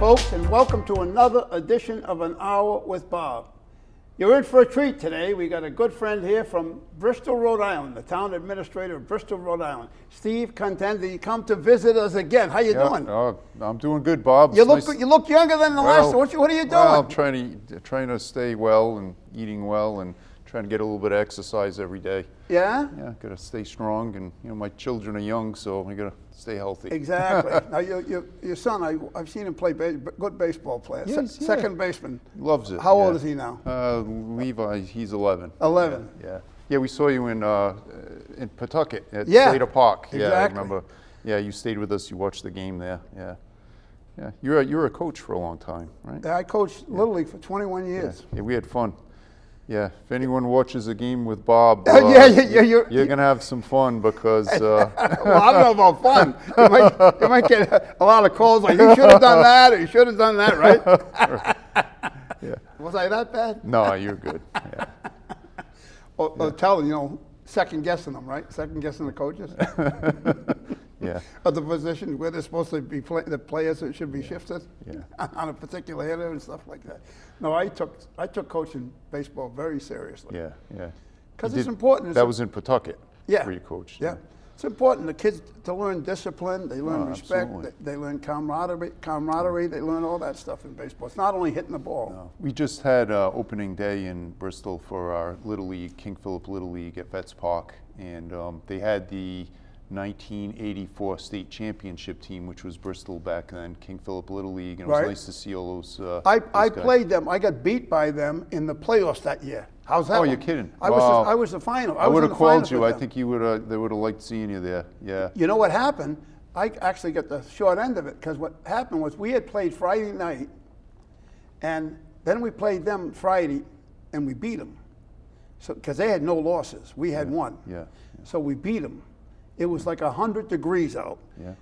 folks, and welcome to another edition of An Hour with Bob. You're in for a treat today. We got a good friend here from Bristol, Rhode Island, the town administrator of Bristol, Rhode Island, Steve Contente. You come to visit us again. How you doing? I'm doing good, Bob. You look younger than the last one. What are you doing? Well, I'm trying to stay well and eating well and trying to get a little bit of exercise every day. Yeah? Yeah, got to stay strong, and my children are young, so we got to stay healthy. Exactly. Now your son, I've seen him play good baseball player. Second baseman. Loves it. How old is he now? Levi, he's 11. 11. Yeah. Yeah, we saw you in Pawtucket at Slater Park. Exactly. Yeah, I remember. Yeah, you stayed with us. You watched the game there. Yeah. Yeah. You're a coach for a long time, right? Yeah, I coached Little League for 21 years. Yeah, we had fun. Yeah, if anyone watches a game with Bob, you're going to have some fun because... well, I don't know about fun. You might get a lot of calls like, you should have done that, or you should have done that, right? Yeah. Was I that bad? No, you're good. Yeah. Or tell them, second guessing them, right? Second guessing the coaches? Yeah. Of the position where they're supposed to be the players that should be shifted on a particular hitter and stuff like that. No, I took coaching baseball very seriously. Yeah, yeah. Because it's important. That was in Pawtucket. Yeah. Where you coached. Yeah. It's important. The kids to learn discipline. They learn respect. They learn camaraderie. They learn all that stuff in baseball. It's not only hitting the ball. No. We just had opening day in Bristol for our Little League, King Philip Little League at Vets Park, and they had the 1984 state championship team, which was Bristol back then, King Philip Little League, and it was nice to see all those. I played them. I got beat by them in the playoffs that year. How's that? Oh, you're kidding! I was the final. I would have called you. I think they would have liked seeing you there. Yeah. You know what happened? I actually got the short end of it because what happened was we had played Friday night, and then we played them Friday, and we beat them. So because they had no losses, we had one. Yeah. So we beat them. It was like 100 degrees out. Yeah.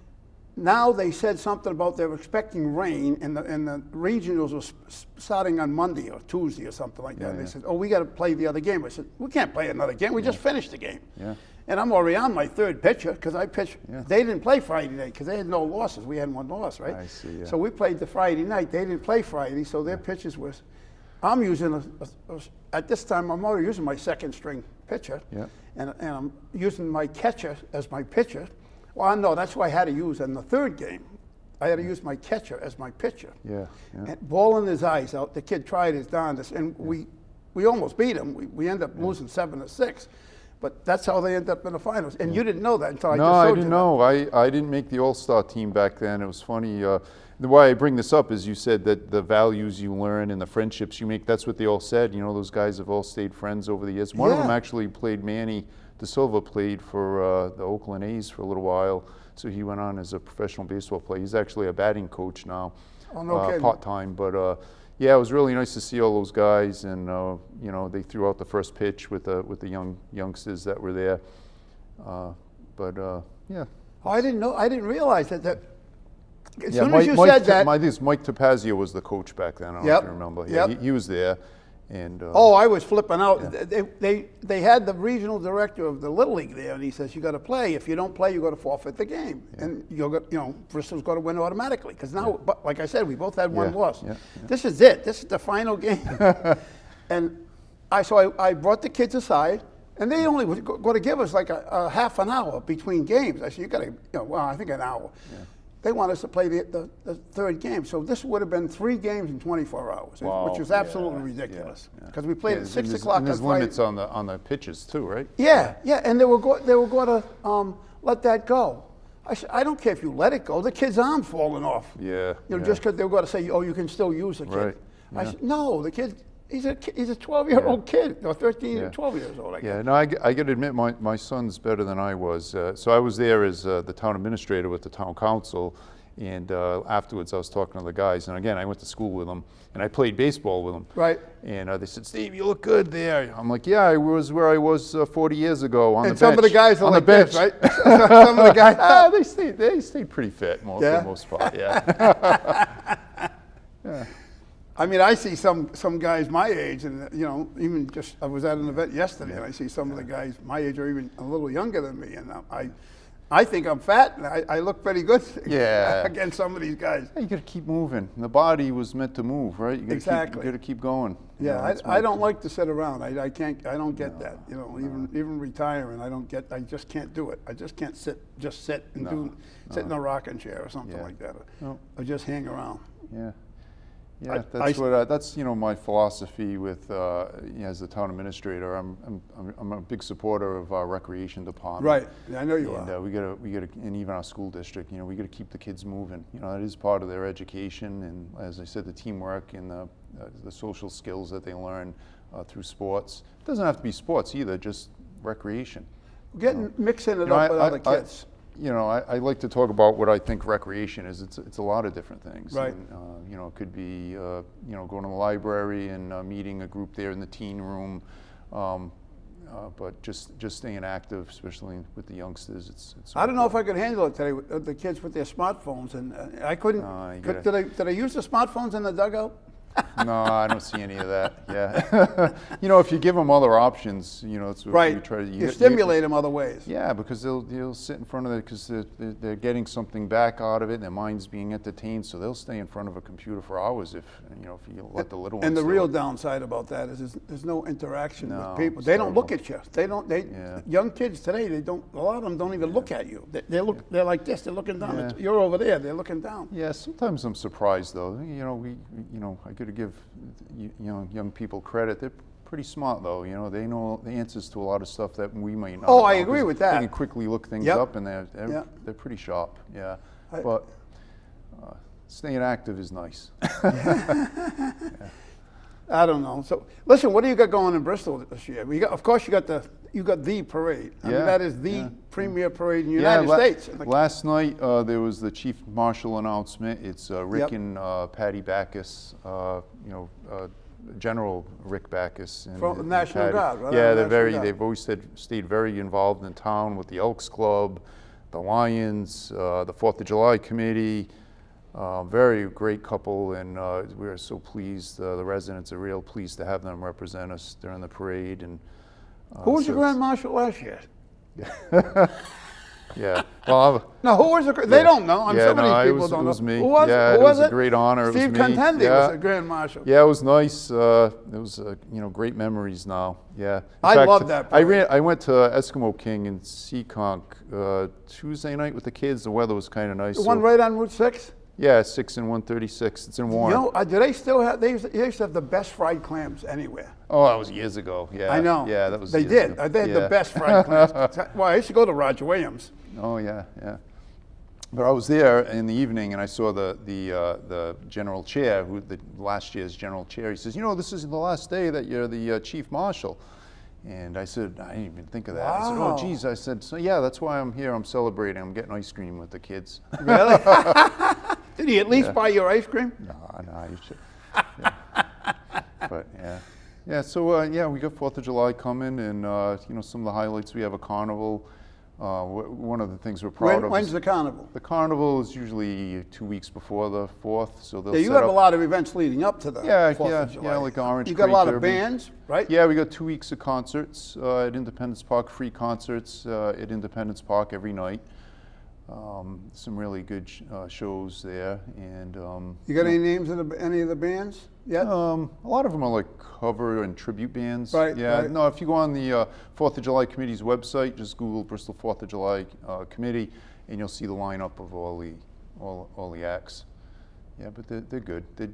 Now they said something about they were expecting rain, and the regionals was starting on Monday or Tuesday or something like that. And they said, "Oh, we got to play the other game." I said, "We can't play another game. We just finished the game." Yeah. And I'm already on my third pitcher because I pitched. Yeah. They didn't play Friday night because they had no losses. We had one loss, right? I see. Yeah. So we played the Friday night. They didn't play Friday, so their pitches was. I'm using at this time I'm already using my second string pitcher. Yeah. And I'm using my catcher as my pitcher. Well, no, that's what I had to use in the third game. I had to use my catcher as my pitcher. Yeah. And bawling his eyes out. The kid tried his darndest, and we almost beat him. We ended up losing 7-6, but that's how they ended up in the finals. And you didn't know that until I just showed you. No, I didn't know. I didn't make the All-Star team back then. It was funny. The why I bring this up is you said that the values you learn and the friendships you make, that's what they all said. Those guys have all stayed friends over the years. One of them actually played, Manny De Silva played for the Oakland A's for a little while. So he went on as a professional baseball player. He's actually a batting coach now, part-time. But yeah, it was really nice to see all those guys. And, they threw out the first pitch with the youngsters that were there. Yeah. Oh, I didn't know. I didn't realize that. As soon as you said that, Mike Tapazio was the coach back then. I don't know if you remember. Yeah, he was there, and I was flipping out. Yeah. They had the regional director of the Little League there, and he says you got to play. If you don't play, you got to forfeit the game, and Bristol's got to win automatically because now, but like I said, we both had one loss. Yeah. This is it. This is the final game, and I brought the kids aside. And they only were going to give us like a half an hour between games. I said, you got to, I think an hour. Yeah. They want us to play the third game. So this would have been 3 games in 24 hours, which was absolutely ridiculous. Because we played at 6 o'clock on Friday. There's limits on the pitches too, right? Yeah, and they were going to let that go. I said, I don't care if you let it go. The kid's arm falling off. Yeah. Just because they were going to say, you can still use the kid. Right. Yeah. I said, no, the kid. He's a 12-year-old kid, or 13 or 12 years old. I got to admit, my son's better than I was. So I was there as the town administrator with the town council, and afterwards I was talking to the guys. And again, I went to school with them, and I played baseball with them. Right. And they said, "Steve, you look good there." I'm like, "Yeah, I was where I was 40 years ago on the bench." And some of the guys are like this, right? Some of the guys, they stayed pretty fit for the most part. Yeah. Yeah. I mean, I see some guys my age, and even I was at an event yesterday, and I see some of the guys my age are even a little younger than me, and I think I'm fat, and I look pretty good Yeah. against some of these guys. You got to keep moving. The body was meant to move, right? You gotta Exactly. You got to keep going. You Yeah, know, that's I my- don't like to sit around. I can't. I don't get that. You know, even retiring, I just can't do it. I just can't sit and sit in a rocking chair or something Yeah. like that, No. or just hang around. Yeah. Yeah, I- that's my philosophy with as the town administrator. I'm a big supporter of our recreation department. Right. Yeah, I know you And are. we gotta, and even our school district, we gotta keep the kids moving. That is part of their education, and as I said, the teamwork and the social skills that they learn through sports. It doesn't have to be sports either, just recreation. Mixing it up with other kids. I like to talk about what I think recreation is. It's a lot of different things. Right. And, it could be, going to the library and meeting a group there in the teen room. But just staying active, especially with the youngsters, it's I don't know if I could handle it today with the kids with their smartphones, and I couldn't. you Did I use the smartphones in the dugout? No, I don't see any of that. Yeah, if you give them other options, it's what Right. we try to. You stimulate them other ways. Yeah, because they'll sit in front of it because they're getting something back out of it. Their mind's being entertained, so they'll stay in front of a computer for hours if you let the little ones. And the do real it. downside about that is there's no interaction No, with people. it's They don't look terrible. at you. Yeah. Young kids today, they don't. A lot of them don't even look at you. They're like this. They're looking down. Yeah. You're over there. They're looking down. Yeah, sometimes I'm surprised though. I got to give young people credit. They're pretty smart though. They know the answers to a lot of stuff that we might not. Oh, know, I agree 'cause with that. They can quickly look things Yep. up, and they're Yep. pretty sharp. Yeah, I- but staying active is nice. I don't know. So listen, what do you got going in Bristol this year? Of course, you got the parade. I mean, Yeah, that is the yeah. premier parade in the United States. Last night there was the chief marshal announcement. It's Rick Yep. and Patty Backus. General Rick Backus From the and National Patty. Guard, right? Yeah, National Guard. they've always stayed very involved in town with the Elks Club, the Lions, the 4th of July committee. Very great couple, and we are so pleased. The residents are real pleased to have them represent us during the parade. And Who was your so grand marshal last year? yeah, well, No, who was the? They don't know. Yeah, Some of these it people was- don't it know. was me. Who was Yeah, it? Who it was was a great honor. It was Steve me. Contente Yeah. was the grand marshal. yeah, it was nice. It was great memories now. Yeah, In I fact, love that parade. I went to Eskimo King in Seekonk Tuesday night with the kids. The weather was kind of nice. The one right on Route 6? Yeah, 6 and 136. It's in Warren. Do they still have? They used to have the best fried clams anywhere. Oh, that was years ago. Yeah, I know. Yeah, that was. They years did. ago. They had Yeah. the best fried clams. Well, I used to go to Roger Williams. Oh yeah, yeah. But I was there in the evening, and I saw the general chair, the last year's general chair. He says, "This is the last day that you're the chief marshal." And I said, "I didn't even think of that." I said, Wow. "Oh, geez." I said, "So yeah, that's why I'm here. I'm celebrating. I'm getting ice cream with the kids." Really? Did he at least buy your ice cream? No, you should. Yeah. But yeah. So we got 4th of July coming, and some of the highlights. We have a carnival. One of the things we're proud of. When's is the carnival? the carnival is usually 2 weeks before the 4th, so they'll Yeah, you set have up. a lot of events leading up to the 4th of July. Yeah, like Orange You got a Creek lot of Derby. bands, right? Yeah, we got 2 weeks of concerts at Independence Park, free concerts at Independence Park every night. Some really good shows there, and You got any names of any of the bands yet? a lot of them are like cover and tribute bands. Right, Yeah. right. No, if you go on the 4th of July Committee's website, just Google Bristol 4th of July Committee, and you'll see the lineup of all the acts. Yeah, but they're good. They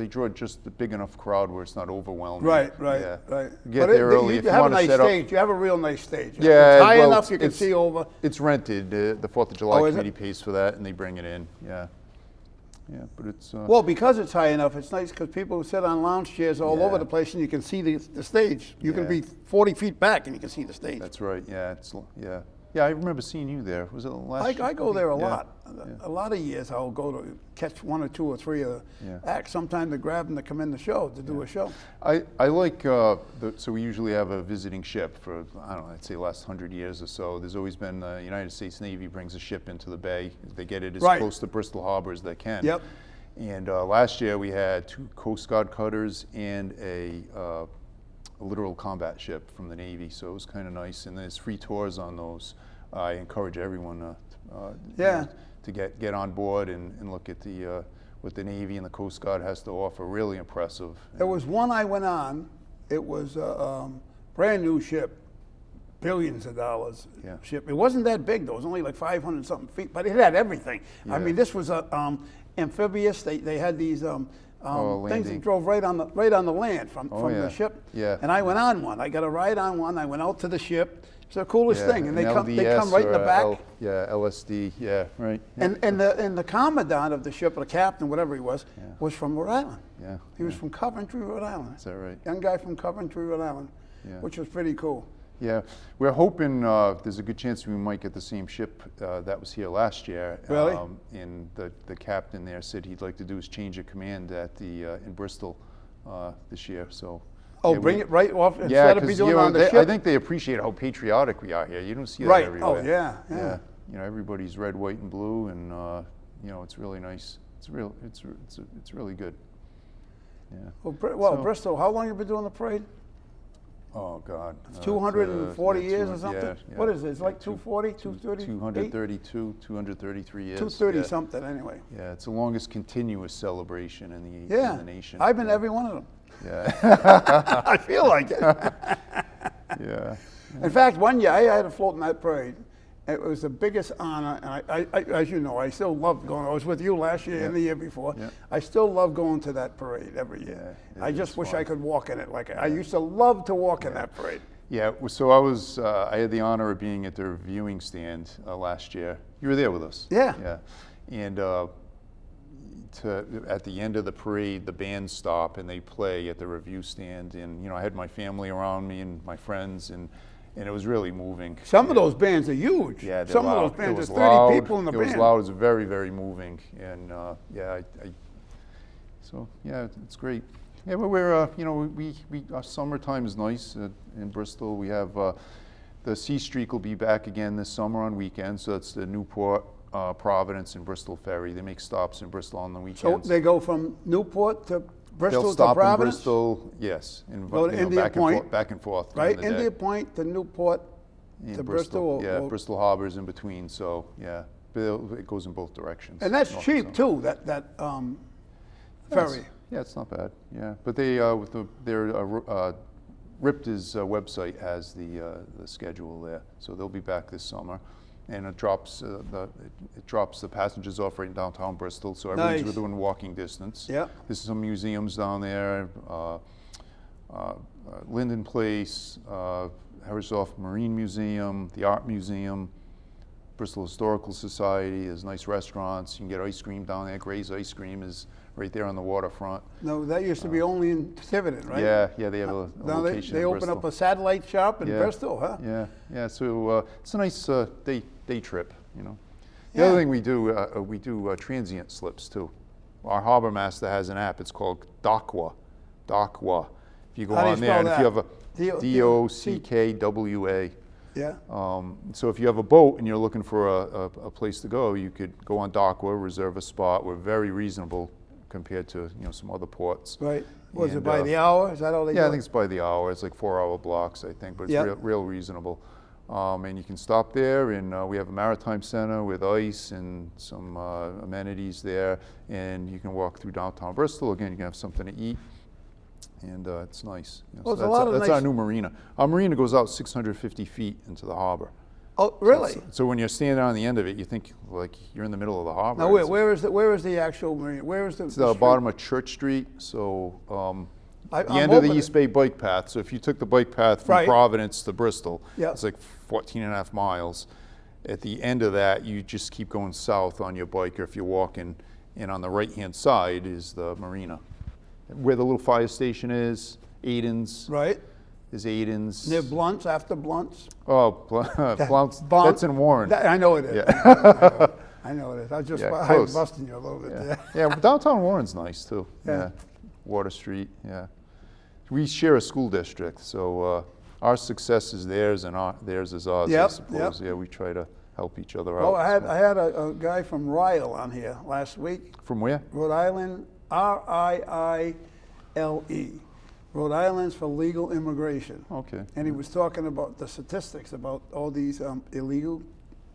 draw just a big enough crowd where it's not overwhelming. Right. Yeah. But Get there early you if you have a want to nice set up. stage. You have a real nice stage. Yeah, It's high well, enough you can it's- see over. It's rented. The 4th of July Oh, is it? Committee pays for that, and they bring it in. Yeah. Yeah, but it's. Well, because it's high enough, it's nice because people sit on lounge chairs all over Yeah. the place, and you can see the stage. You can Yeah. be 40 feet back, and you can see the stage. That's right. Yeah. Yeah, I remember seeing you there. Was it last year? I go there a Yeah. lot. A lot of years I'll go to catch 1 or 2 or 3 of the Yeah. acts. Sometimes to grab them to come in the show, to do a show. I like, so we usually have a visiting ship for, I don't know, I'd say the last 100 years or so. There's always been the United States Navy brings a ship into the bay. They get it as Right. close to Bristol Harbor as they can. Yep. And last year we had 2 Coast Guard cutters and a literal combat ship from the Navy, so it was kind of nice. And there's free tours on those I encourage everyone Yeah. to get on board and look at the what the Navy and the Coast Guard has to offer. Really impressive. There was one I went on. It was a brand new ship, billions of dollars ship. It wasn't that big though. It was only like 500 something feet, but it had everything. I mean, this was a amphibious. They had these things that drove right on the land from the ship. Yeah. And I went on one. I got a ride on one. I went out to the ship. It's the coolest thing, and they come right in the back. LSD. Yeah, right. And the commandant of the ship, or the captain, whatever he was from Rhode Island. Yeah. He was from Coventry, Rhode Island. Is that right? Young guy from Coventry, Rhode Island, which was pretty cool. Yeah, we're hoping there's a good chance we might get the same ship that was here last year. Really? And the captain there said he'd like to do is change of command at the in Bristol this year. So. Oh, bring it right off instead of be doing it on the ship? I think they appreciate how patriotic we are here. You don't see that everywhere. Oh, yeah. You know, everybody's red, white, and blue, and you know, it's really nice. It's really good. Yeah. Well, Bristol. How long have you been doing the parade? Oh God. 240 years or something. Yeah. What is it? It's like 240, 230. 233 years. 230 something anyway. Yeah, it's the longest continuous celebration in the nation. I've been to every one of them. Yeah. I feel like it. Yeah. In fact, one year I had to float in that parade. It was the biggest honor, and I as you know, I still love going. I was with you last year and the year before. Yeah. I still love going to that parade every year. I just wish I could walk in it. I used to love to walk in that parade. Yeah, so I had the honor of being at the viewing stand last year. You were there with us. Yeah. Yeah. And at the end of the parade, the bands stop and they play at the review stand. And, you know, I had my family around me and my friends, and it was really moving. Some of those bands are huge. Yeah, Some of those bands, there's 30 loud. people in the band. It was loud. It was very, very moving. And, so, yeah, it's great. Yeah, but we're, you know, our summertime is nice in Bristol. We have, the Sea Streak will be back again this summer on weekends. So that's the Newport, Providence, and Bristol ferry. They make stops in Bristol on the weekends. So they go from Newport to Bristol They'll stop to Providence? in Bristol, yes. Go to India Point. Back and forth. Right, India Point to Newport to Bristol. Yeah, Bristol Harbor's in between, so yeah. It goes in both directions. And that's cheap too, that ferry. Yeah, it's not bad. Yeah, but they RIPT's website has the schedule there, so they'll be back this summer, and it drops the passengers off right in downtown Bristol, so everybody's within walking distance. Yeah. There's some museums down there, Linden Place, Herreshoff Marine Museum, the Art Museum, Bristol Historical Society. There's nice restaurants. You can get ice cream down there. Gray's Ice Cream is right there on the waterfront. No, that used to be only in Tiverton, right? Yeah, they have a now location they in open Bristol. up a satellite shop in Bristol, huh? Yeah. So it's a nice day trip, you know. The other thing we do transient slips too. Our harbor master has an app. It's called Dockwa. Dockwa. If you go on there, and if you have a DOCKWA. Yeah. So if you have a boat and you're looking for a place to go, you could go on Dockwa, reserve a spot. We're very reasonable compared to some other ports. Right. Was it by the hour? Is that all they do? Yeah, I think it's by the hour. It's like 4-hour blocks, I think, but it's real reasonable. And you can stop there, and we have a maritime center with ice and some amenities there, and you can walk through downtown Bristol. Again, you can have something to eat, and it's nice. Well, so that's our new marina. Our marina goes out 650 feet into the harbor. Oh, really? So when you're standing on the end of it, you think like you're in the middle of the harbor. Now, where is the actual marina? Where is the? It's the bottom of Church Street. So the end of the East Bay bike path. So if you took the bike path from Providence to Bristol, it's like 14.5 miles. At the end of that, you just keep going south on your bike, or if you're walking, and on the right-hand side is the marina, where the little fire station is. Aiden's. Right. Is Aiden's. Near Blunt's, after Blunt's. Oh, Blunt's. That's in Warren. I know it is. Yeah. I know it is. I was busting you a little bit there. Yeah, downtown Warren's nice too. Yeah. Water Street. Yeah. We share a school district, so our success is theirs and theirs is ours, I suppose. Yeah, we try to help each other out. Oh, I had a guy from Rhode on here last week. From where? Rhode Island, RIILE. Rhode Island's for Legal Immigration. Okay. And he was talking about the statistics about all these illegal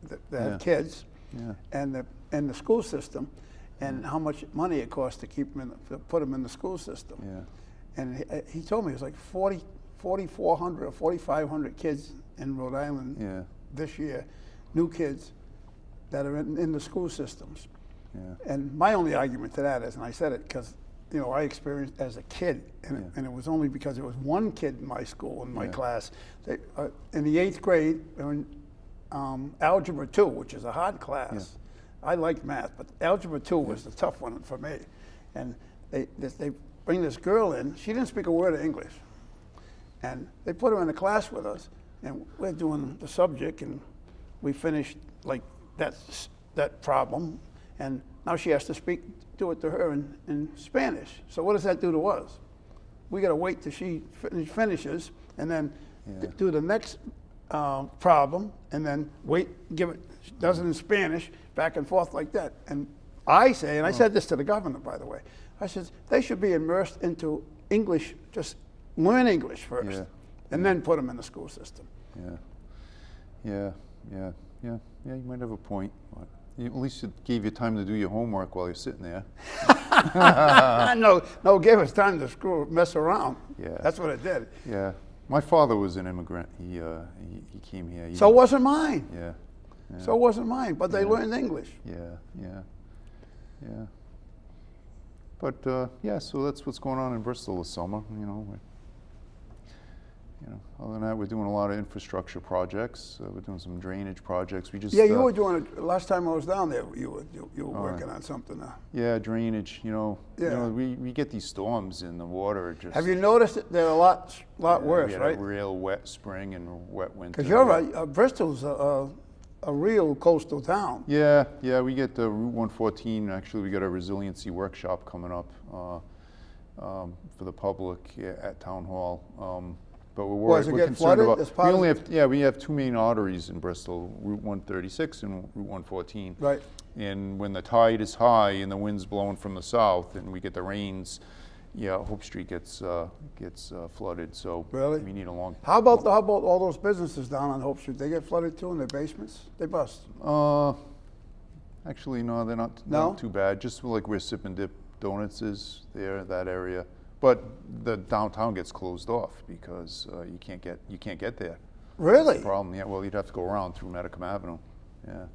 that have kids, Yeah. and the school system, and how much money it costs to keep them to put them in the school system. Yeah. And he told me it was like 4,400 or 4,500 kids in Rhode Island Yeah. this year, new kids that are in the school systems. Yeah. And my only argument to that is, and I said it because, I experienced as a kid, and it was only because there was one kid in my school, in my class, in the 8th grade, in Algebra 2, which is a hard class. I liked math, but Algebra 2 was the tough one for me. And they bring this girl in. She didn't speak a word of English. And they put her in a class with us, and we're doing the subject, and we finished like that problem, and now she has to do it to her in Spanish. So what does that do to us? We got to wait till she finishes, and then do the next problem, and then does it in Spanish, back and forth like that. And I say, and I said this to the governor, by the way, I said, they should be immersed into English, just learn English first, and then put them in the school system. Yeah. You might have a point. But at least it gave you time to do your homework while you're sitting there. No, gave us time to mess around. Yeah. That's what it did. Yeah. My father was an immigrant. He came here. So wasn't mine. Yeah. So wasn't mine, but they learned English. Yeah. But so that's what's going on in Bristol this summer. Other than that, we're doing a lot of infrastructure projects. We're doing some drainage projects. We just you were doing it last time I was down there. You were working on something. Yeah, drainage. We get these storms in the water. Have you noticed that they're a lot worse, we had right? a real wet spring and wet winter. Because Bristol's a real coastal town. Yeah, we get the Route 114. Actually, we got a resiliency workshop coming up for the public at Town Hall. But we're concerned about. We have two main arteries in Bristol: Route 136 and Route 114. Right. And when the tide is high and the wind's blowing from the south, and we get the rains, Hope Street gets flooded. So really, we need a long. How about all those businesses down on Hope Street? They get flooded too in their basements? They bust. Actually, no, they're not too bad. Just like where Sip and Dip Donuts is there, that area. But the downtown gets closed off because you can't get there. Really? That's the problem. Yeah. Well, you'd have to go around through Medicum Avenue. Yeah.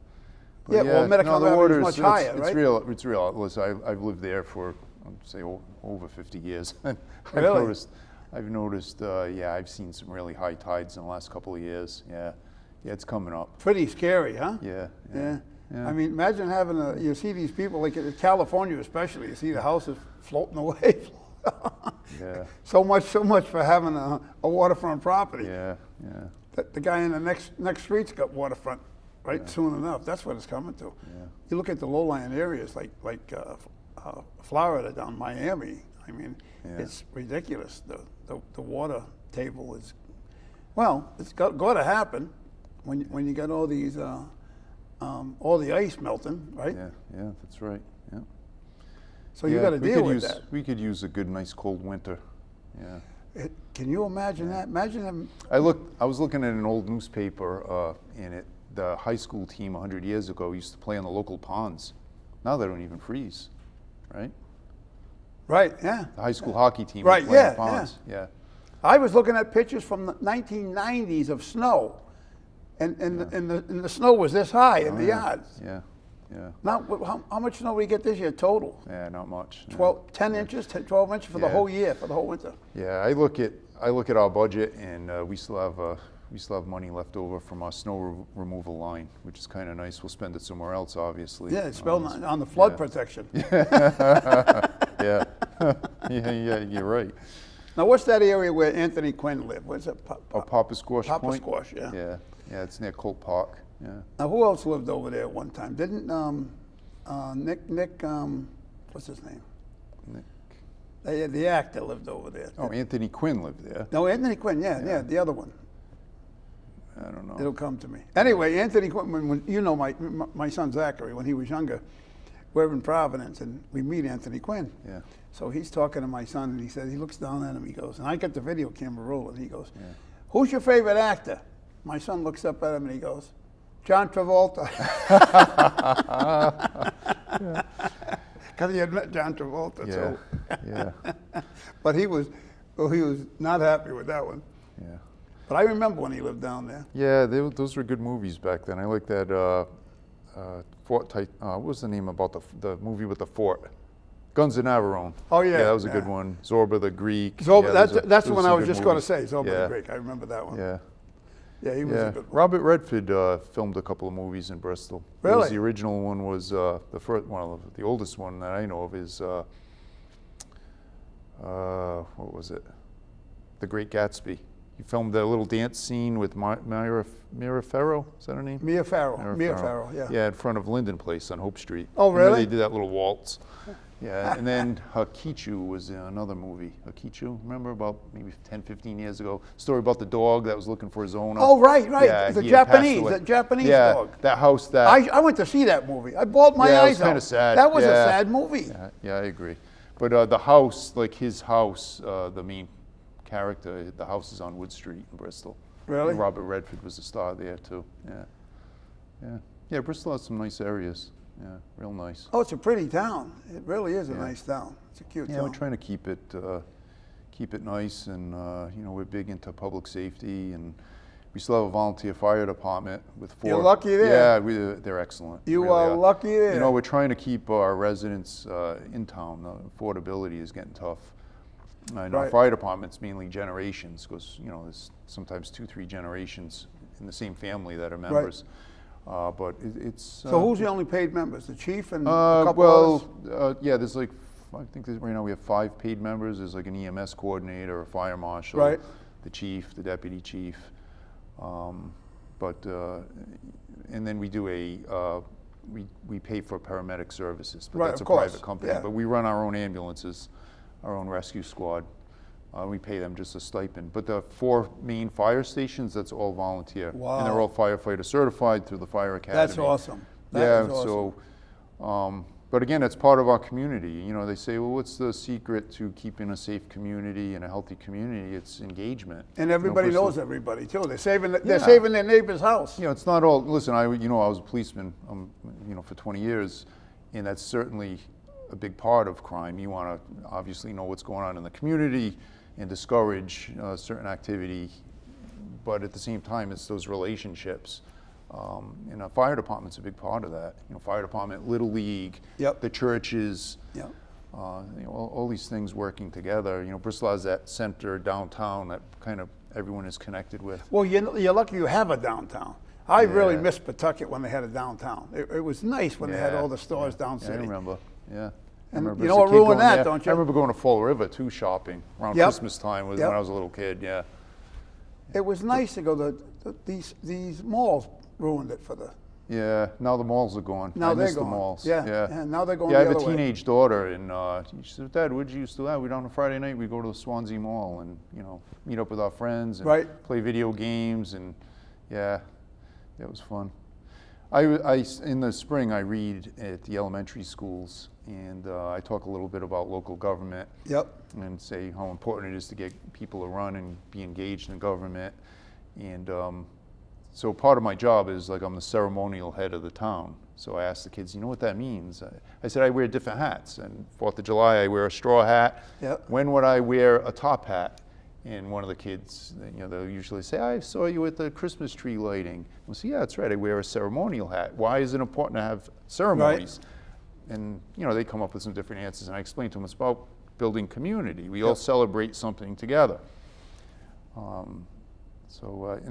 But well, Medicum Avenue is much higher, right? It's real. Listen, I've lived there for say over 50 years. Really? I've noticed. I've seen some really high tides in the last couple of years. Yeah, it's coming up. Pretty scary, huh? Yeah. I mean, imagine having you see these people, like in California especially, you see the houses floating away. Yeah. So much for having a waterfront property. Yeah. The guy in the next street's got waterfront, right? Soon enough. That's what it's coming to. Yeah. You look at the low-lying areas like Florida down Miami. I mean, it's ridiculous. The water table is, it's got to happen when you got all these all the ice melting, right? Yeah, that's right. Yeah. So you got to deal with that. We could use a good, nice, cold winter. Yeah. Can you imagine that? Imagine them. I was looking at an old newspaper, and the high school team 100 years ago used to play on the local ponds. Now they don't even freeze, right? Right. Yeah. The high school hockey team right. Playing on ponds. Yeah. I was looking at pictures from the 1990s of snow, and the snow was this high in the yards. Yeah. Now, how much snow we get this year total? Yeah, not much. 10 inches, 12 inches for the whole year, for the whole winter. Yeah, I look at our budget, and we still have money left over from our snow removal line, which is kind of nice. We'll spend it somewhere else, obviously. Yeah, it's spelled on the flood protection. Yeah, you're right. Now, what's that area where Anthony Quinn lived? What's it? Papa Squash Papa Point? Squash, yeah. Yeah, it's near Colt Park. Yeah. Now, who else lived over there at one time? Didn't Nick, what's his name? Nick. The actor lived over there. Oh, Anthony Quinn lived there. No, Anthony Quinn, yeah, the other one. I don't know. It'll come to me. Anyway, Anthony Quinn, when my son Zachary, when he was younger, we're in Providence, and we meet Anthony Quinn. Yeah. So he's talking to my son, and he says, he looks down at him, he goes, and I got the video camera rolling, he goes, who's your favorite actor? My son looks up at him, and he goes, John Travolta. Because he had met John Travolta, Yeah, so. yeah, But he was not happy with that one. yeah. But I remember when he lived down there. Yeah, those were good movies back then. I like that Fort type. What was the name about the movie with the fort? Guns of Navarone. Oh, yeah, Yeah, that was a yeah. good one. Zorba the Greek. Zorba, Yeah, that's the those one are I was good just going to movies. say, Zorba Yeah. the Greek. I remember that one. Yeah. Yeah, he was Yeah, a good one. Robert Redford filmed a couple of movies in Bristol. It was Really? the original one was the first one, the oldest one that I know of is what was it? The Great Gatsby. He filmed a little dance scene with Mira Farrow. Is that her name? Mia Farrow. Mia Farrow, yeah. Yeah, in front of Linden Place on Hope Street. Oh, Remember really? they did that little waltz. Yeah, and then Hakichu was in another movie. Hakichu, remember about maybe 10, 15 years ago? Story about the dog that was looking for his owner. Oh, right, right. Yeah, The he had passed Japanese, away. the Japanese yeah, dog. that house that. I went to see that movie. I bawled my Yeah, it eyes was out. kinda sad. That was a Yeah. sad movie. Yeah, I agree. But the house, like his house, the main character, the house is on Wood Street in Bristol. Really? And Robert Redford was the star there too. Yeah, yeah, yeah. Bristol has some nice areas. Yeah, real nice. Oh, it's a pretty town. It really is a Yeah. nice town. It's a cute Yeah, town. we're trying to keep it nice, and you know, we're big into public safety, and we still have a volunteer fire department with 4. You're lucky there. Yeah, they're excellent. You really are lucky there. You know, we're trying to keep our residents in town. Affordability is getting tough. And our Right. fire department's mainly generations, because you know there's sometimes 2-3 generations in the same family that are members. But it's So who's the only paid members? The chief and a couple others? yeah, there's like, I think right now we have 5 paid members. There's like an EMS coordinator, a fire marshal, Right. the chief, the deputy chief. And then we do we pay for paramedic services, but Right, that's a of course, private company. yeah. But we run our own ambulances, our own rescue squad. We pay them just a stipend. But the 4 main fire stations, that's all volunteer. Wow. And they're all firefighter certified through the fire academy. That's awesome. That Yeah, is awesome. so, but again, it's part of our community. You know, they say, well, what's the secret to keeping a safe community and a healthy community? It's engagement. And everybody You know, knows everybody too. They're saving Yeah. their neighbor's house. You know, it's not all, listen, I was a policeman, you know, for 20 years, and that's certainly a big part of crime. You want to obviously know what's going on in the community and discourage certain activity, but at the same time, it's those relationships. And a fire department's a big part of that. You know, fire department, Little League, Yep. the churches, Yeah. you know, all these things working together. You know, Bristol has that center downtown that kind of everyone is connected with. Well, you're lucky you have a downtown. I really Yeah. miss Pawtucket when they had a downtown. It was nice when they had Yeah, all the stores yeah. down Yeah, city. I remember, yeah. I And remember you as know a what kid ruined going that, there. don't you? I remember going to Fall River too, shopping around Yep. Christmas time was Yep. when I was a little kid, yeah. It was nice to go to these malls ruined it for the. Yeah, now the malls are gone. Now I they're miss the gone. malls. Yeah, yeah. and now they're going Yeah, I the have a other way. teenage daughter, and she said, "Dad, what did you used to do? We'd on a Friday night, we'd go to the Swansea Mall and you know meet up with our friends and Right. play video games, and yeah, it was fun." In the spring, I read at the elementary schools, and I talk a little bit about local government. Yep. And say how important it is to get people to run and be engaged in government. And so part of my job is like I'm the ceremonial head of the town. So I asked the kids, you know what that means? I said I wear different hats. And 4th of July, I wear a straw hat. Yep. When would I wear a top hat? And one of the kids, you know, they'll usually say, I saw you at the Christmas tree lighting. We'll say, yeah, that's right, I wear a ceremonial hat. Why is it important to have ceremonies? And, you know, they come up with some different answers. And I explain to them, it's about building community. We all celebrate something together. And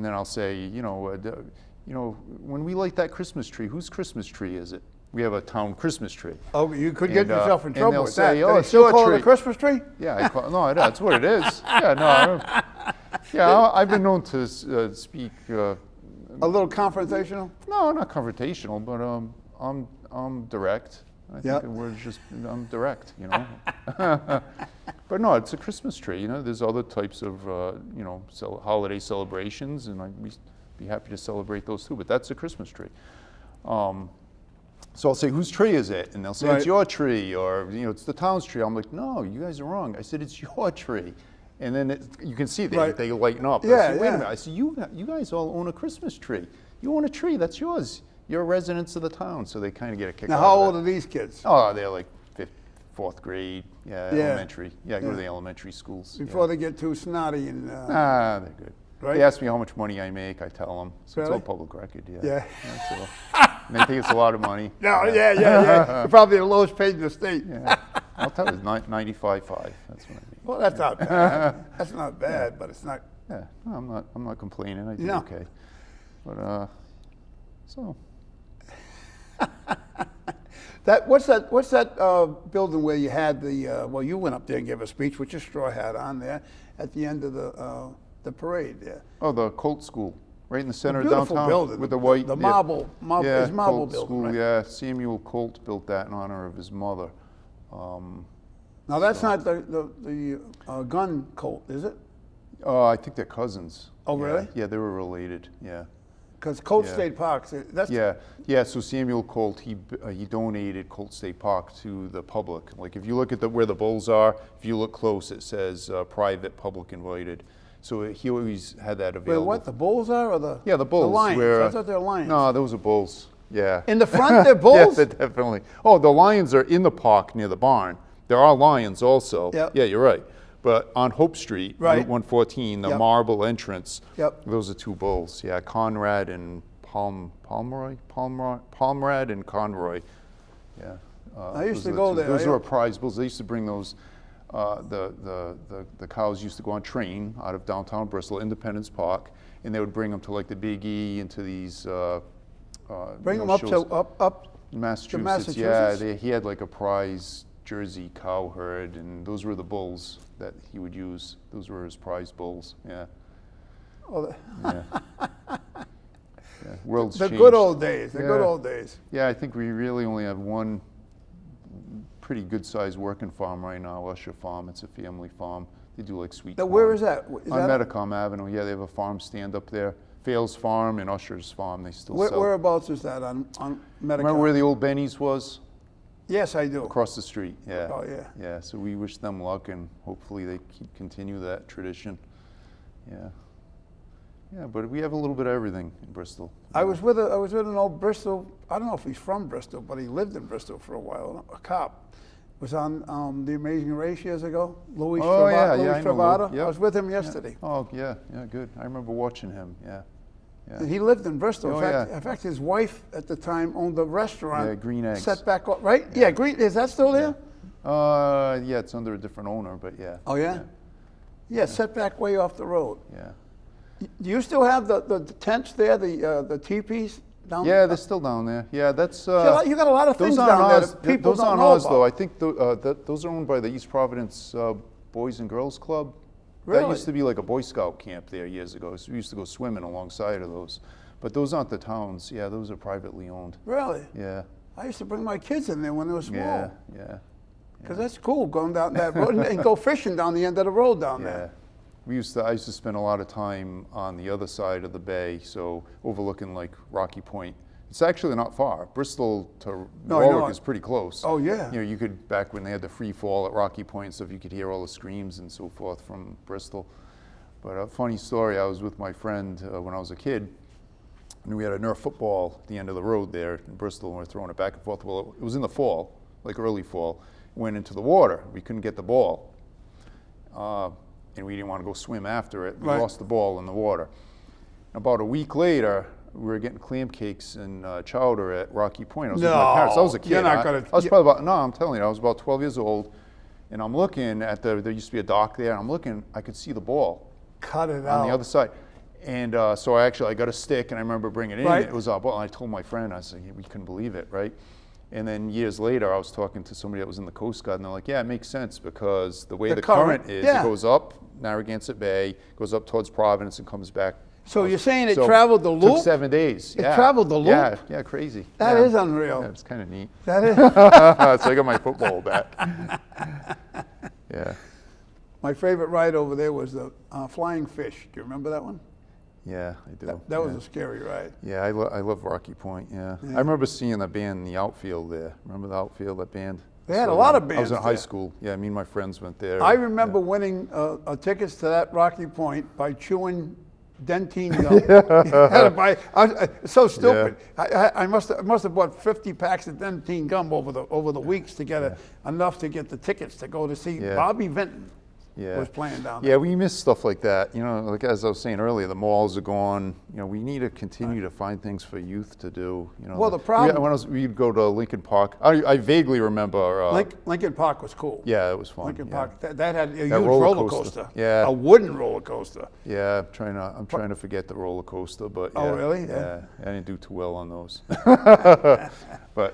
then I'll say, you know, when we light that Christmas tree, whose Christmas tree is it? We have a town Christmas tree. Oh, you could get And, yourself in and trouble they'll with say, that. "Oh, Do they it's still your call it tree." a Christmas tree? Yeah, no, that's what it is. Yeah, no, I've been known to speak. A little confrontational? No, not confrontational, but I'm direct. I think Yep. the word is just I'm direct, you know. But no, it's a Christmas tree. You know, there's other types of you know holiday celebrations, and I'd be happy to celebrate those too. But that's a Christmas tree. So I'll say, whose tree is it? And they'll say, Right. it's your tree, or you know, it's the town's tree. I'm like, no, you guys are wrong. I said, it's your tree. And then you can see Right. they lighten up. I Yeah, said, wait yeah. a minute. I said, you guys all own a Christmas tree. You own a tree, that's yours. You're residents of the town, so they kind of get a kick Now, out how of old it. are these kids? Oh, they're like fourth grade, Yeah. elementary. Yeah, I go to Yeah. the elementary schools. Before they get too snotty and. Ah, they're good. Right? They ask me how much money I make, I tell them. So it's Really? all public record, yeah. Yeah. So, and they think it's a lot of money. No, yeah. You're probably the lowest paid in the state. Yeah. I'll tell you, it's 95.5. That's what I mean. Well, that's not bad. That's not bad, but it's not. Yeah, no, I'm not complaining. I do No. okay. But so What's that building where you had the? Well, you went up there and gave a speech with your straw hat on there at the end of the parade there. oh, the Colt School, right in the center of Beautiful downtown, building with the white the marble yeah, it's marble Colt building. School, Right? yeah. Samuel Colt built that in honor of his mother. Now that's not the gun Colt, is it? I think they're cousins. Oh, Yeah. really? Yeah, they were related. Yeah. Because Colt Yeah. State Park, that's Yeah. So Samuel Colt, he donated Colt State Park to the public. Like if you look at where the bulls are, if you look close, it says private, public invited. So he always had that where available. what the bulls are or the Yeah, the bulls. the lions. Where, I thought they're lions. No, those are bulls. Yeah. In the front, they're bulls. Yeah, they're definitely. Oh, the lions are in the park near the barn. There are lions also. Yep. Yeah, you're right. But on Hope Street, Right. Route 114, the Yep. marble entrance, Yep. those are two bulls. Yeah, Conrad and Palmrad and Conroy. Yeah. I used those to are the go two. there. Those I- were prize bulls. They used to bring those. The cows used to go on train out of downtown Bristol, Independence Park, and they would bring them to like the Big E, into these. Bring them you know, up shows. to up. Massachusetts, yeah, Massachusetts? he had like a prize Jersey cow herd, and those were the bulls that he would use. Those were his prize bulls, yeah. Oh, Yeah. Yeah. World's the changed. good old days. The good Yeah. old days. Yeah, I think we really only have one pretty good-sized working farm right now, Usher Farm. It's a family farm. They do like sweet corn. Where is that? Is On that Metacom Avenue, yeah, they have a farm stand up there. Fales Farm and Usher's Farm, they still sell. whereabouts is that on Medicare? Remember where the old Benny's was? Yes, I do. Across the street, yeah. Oh, yeah. Yeah, so we wish them luck, and hopefully they continue that tradition. Yeah. Yeah, but we have a little bit of everything in Bristol. I was with an old Bristol. I don't know if he's from Bristol, but he lived in Bristol for a while. A cop was on The Amazing Race years ago. Louis Oh, yeah, Louis yeah, I know Lou. Travata. Yep. I was with him yesterday. Oh, yeah, yeah, good. I remember watching him, yeah. Yeah. And he lived in Bristol. Oh, In fact, his wife at the time owned a restaurant. Yeah, Green Eggs. Set back, right? Yeah, Green. Is that still there? Yeah, it's under a different owner, but yeah. Oh yeah. Yeah, set back way off the road. Yeah. Do you still have the tents there, the teepees down? Yeah, they're still down there. Yeah, that's. You got a lot of things those aren't down there ours. that people Those don't aren't know ours, about. though. I think those are owned by the East Providence Boys and Girls Club. Really? That used to be like a Boy Scout camp there years ago. So we used to go swimming alongside of those. But those aren't the towns. Yeah, those are privately owned. Really? Yeah. I used to bring my kids in there when they were Yeah. small. Yeah. Because that's cool, going down that road and go fishing down the end of the road down Yeah. there. I used to spend a lot of time on the other side of the bay, so overlooking like Rocky Point. It's actually not far. Bristol to No, I know Warwick it. is pretty close. Oh, yeah. You know, you could, back when they had the free fall at Rocky Point and stuff, you could hear all the screams and so forth from Bristol. But a funny story, I was with my friend when I was a kid, and we had a Nerf football at the end of the road there in Bristol, and we were throwing it back and forth. Well, it was in the fall, like early fall. It went into the water. We couldn't get the ball. And we didn't want to go swim after it. We Right. lost the ball in the water. About a week later, we were getting clam cakes and chowder at Rocky Point. I was with my parents. I was a kid. you're not I gonna- was probably about, no, I'm telling you, I was about 12 years old. And I'm looking at there used to be a dock there. And I'm looking, I could see the ball Cut it on the out. other side. And so I got a stick, and I remember bringing it in. Right. It was our ball. And I told my friend, I said, we couldn't believe it, right? And then years later, I was talking to somebody that was in the Coast Guard, and they're like, yeah, it makes sense because the way The the current, current is, yeah. it goes up Narragansett Bay, goes up towards Providence, and comes back. So you're saying it So traveled the Took loop? 7 days. It Yeah. traveled the loop? Yeah, yeah, crazy. That yeah. is unreal. Yeah, it's kind of neat. That is. So I got my football back. Yeah. My favorite ride over there was the Flying Fish. Do you remember that one? Yeah, I do. That was yeah. a scary ride. Yeah, I love Rocky Point, yeah. I remember seeing the band in the outfield there. Remember the outfield, that band? They had a lot of I was bands in high there. school. Yeah, me and my friends went there. I remember winning tickets to that Rocky Point by chewing Dentine gum. Had to buy. It's so stupid. I must have bought 50 packs of Dentine gum over the weeks to get enough to get the tickets to go to see Bobby Vinton. Was playing down there. Yeah, we miss stuff like that. You know, like as I was saying earlier, the malls are gone. You know, we need to continue to find things for youth to do. You know, well, the problem. We'd go to Lincoln Park. I vaguely remember. Lincoln Park was cool. Yeah, it was fun. Lincoln Park. That had a huge roller coaster. Yeah. A wooden roller coaster. Yeah, I'm trying to forget the roller coaster, but yeah. Oh, really? Yeah, I didn't do too well on those. But.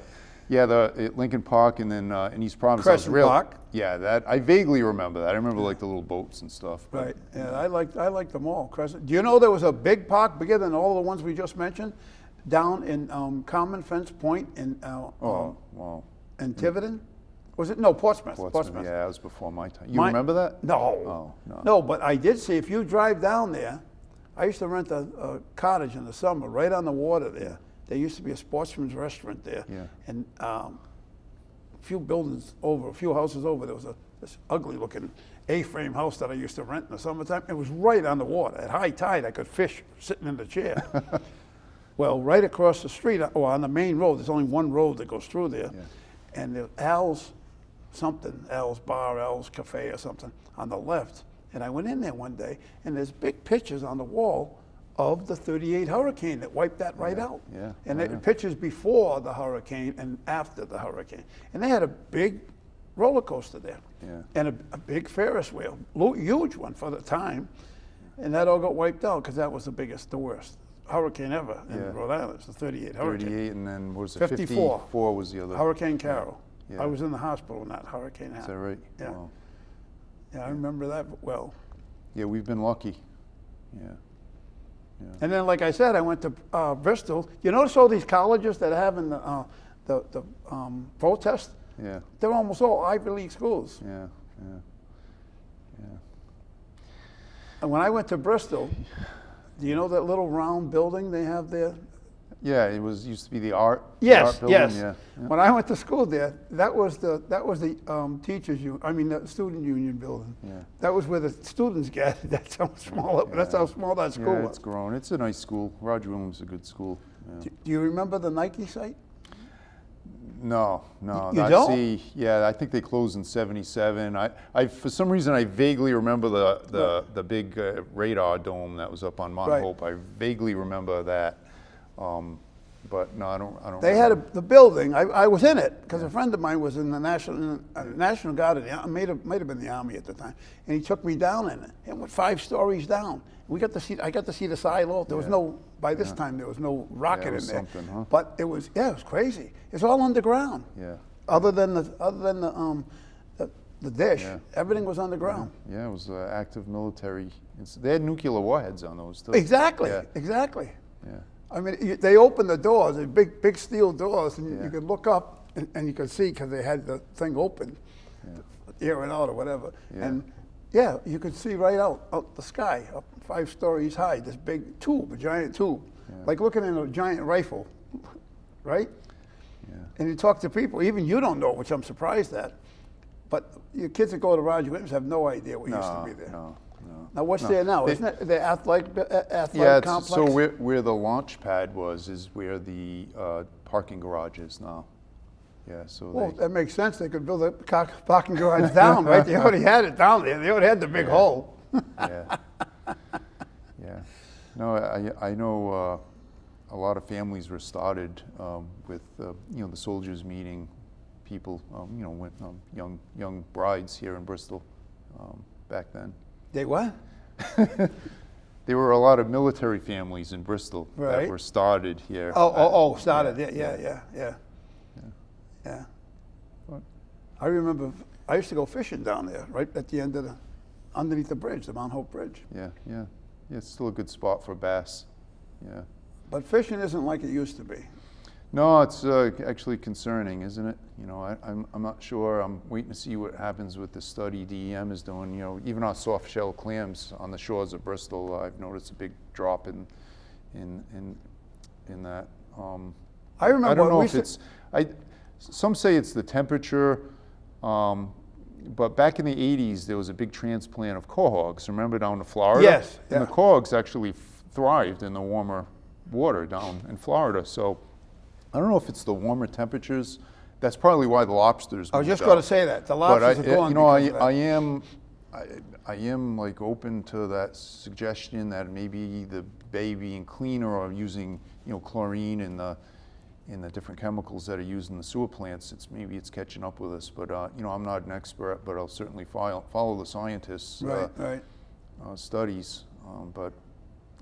Yeah, the Lincoln Park, and then in East Providence. Crescent Park. Yeah, that I vaguely remember that. I remember like the little boats and stuff. Right. Yeah, I liked them all. Crescent. Do you know there was a big park bigger than all the ones we just mentioned, down in Common Fence Point in wow. in Tiverton? Was it no Portsmouth? Portsmouth. Yeah, that was before my time. You remember that? No. Oh, no. No, but I did see. If you drive down there, I used to rent a cottage in the summer right on the water there. There used to be a sportsman's restaurant there, and a few houses over, there was this ugly-looking A-frame house that I used to rent in the summertime. It was right on the water. At high tide, I could fish sitting in the chair. Well, right across the street, or on the main road, there's only one road that goes through there, and there's Al's Bar, Al's Cafe or something on the left. And I went in there one day, and there's big pictures on the wall of the 38 hurricane that wiped that right out. Yeah. And pictures before the hurricane and after the hurricane. And they had a big roller coaster there. Yeah. And a big Ferris wheel, huge one for the time. And that all got wiped out because that was the worst hurricane ever in Rhode Island. It's the 38 hurricane. 38, and then what was it? 54. 54 was the other. Hurricane Carol. Yeah. I was in the hospital when that hurricane happened. Is that right? Yeah. Wow. Yeah, I remember that well. Yeah, we've been lucky. Yeah. And then, like I said, I went to Bristol. You notice all these colleges that are having the protest? Yeah. They're almost all Ivy League schools. Yeah. And when I went to Bristol, do you know that little round building they have there? Yeah, it used to be the art. Yes, building. yes. Yeah. When I went to school there, that was the the student union building. Yeah. That was where the students gathered. That's how small. That's how small that school was. It's grown. It's a nice school. Roger Williams is a good school. Yeah. Do you remember the Nike site? No. You don't? Yeah, I think they closed in '77. I for some reason I vaguely remember the big radar dome that was up on Mount Hope. I vaguely remember that. But no, I don't. They had the building. I was in it because a friend of mine was in the National Guard. Might have been the Army at the time, and he took me down in it. It went 5 stories down. I got to see the silo. There was no. By this time, there was no rocket in there. Huh? But it was crazy. It's all underground. Yeah. Other than the dish, everything was underground. Yeah, it was active military. They had nuclear warheads on those too. Exactly. Yeah. Exactly. Yeah. I mean, they opened the doors, the big steel doors, and you could look up and you could see because they had the thing open, air it out or whatever. Yeah. And you could see right out the sky, up 5 stories high, this big tube, a giant tube, like looking in a giant rifle, right? Yeah. And you talk to people, even you don't know, which I'm surprised at, but your kids that go to Roger Williams have no idea what used to be there. No. Now what's there now? Isn't it the athletic complex? So where the launch pad is where the parking garage is now. Yeah, so that makes sense. They could build a parking garage down, right? They already had it down there. They already had the big hole. Yeah. No, I know a lot of families were started with the soldiers meeting people, young brides here in Bristol back then. They what? There were a lot of military families in Bristol that were started here. Started. Yeah. What? I remember I used to go fishing down there, right at the end of underneath the bridge, the Mount Hope Bridge. Yeah, it's still a good spot for bass. Yeah. But fishing isn't like it used to be. No, it's actually concerning, isn't it? I'm not sure. I'm waiting to see what happens with the study DEM is doing. Even our soft shell clams on the shores of Bristol, I've noticed a big drop in that. I remember. I don't know if it's. Some say it's the temperature, but back in the '80s there was a big transplant of quahogs. Remember down to Florida? Yes. And the quahogs actually thrived in the warmer water down in Florida. So I don't know if it's the warmer temperatures. That's probably why the lobsters. I was moved just going to out. say that the But lobsters are gone. you know, because of that. I am like open to that suggestion that maybe the bay being cleaner or using, you know, chlorine in the different chemicals that are used in the sewer plants. Maybe it's catching up with us. But you know, I'm not an expert, but I'll certainly follow the scientists' Right. studies. But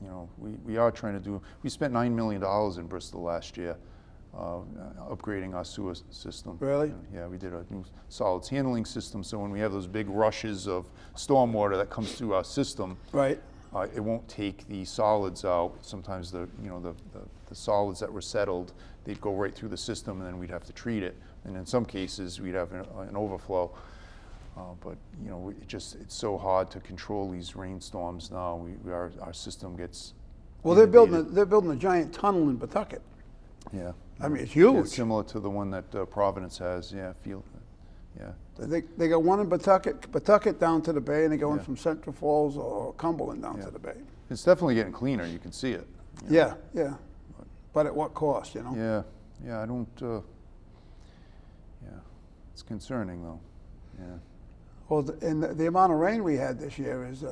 you know, we are trying to do. We spent $9 million in Bristol last year. Upgrading our sewer system. Really? Yeah, we did a new solids handling system, so when we have those big rushes of stormwater that comes through our system, Right. It won't take the solids out. Sometimes the solids that were settled, they'd go right through the system, and then we'd have to treat it. And in some cases, we'd have an overflow. But you know, it's so hard to control these rainstorms now. Our system gets. Well, inundated. they're building a giant tunnel in Pawtucket. Yeah. I mean, it's huge. Yeah, similar to the one that Providence has. Yeah, yeah. They got one in Pawtucket down to the bay, and they go in Yeah. from Central Falls or Cumberland down to the bay. It's definitely getting cleaner. You can see it. you know. Yeah. But at what cost, you know? Yeah. I don't. Yeah, it's concerning though. Yeah. Well, and the amount of rain we had this year is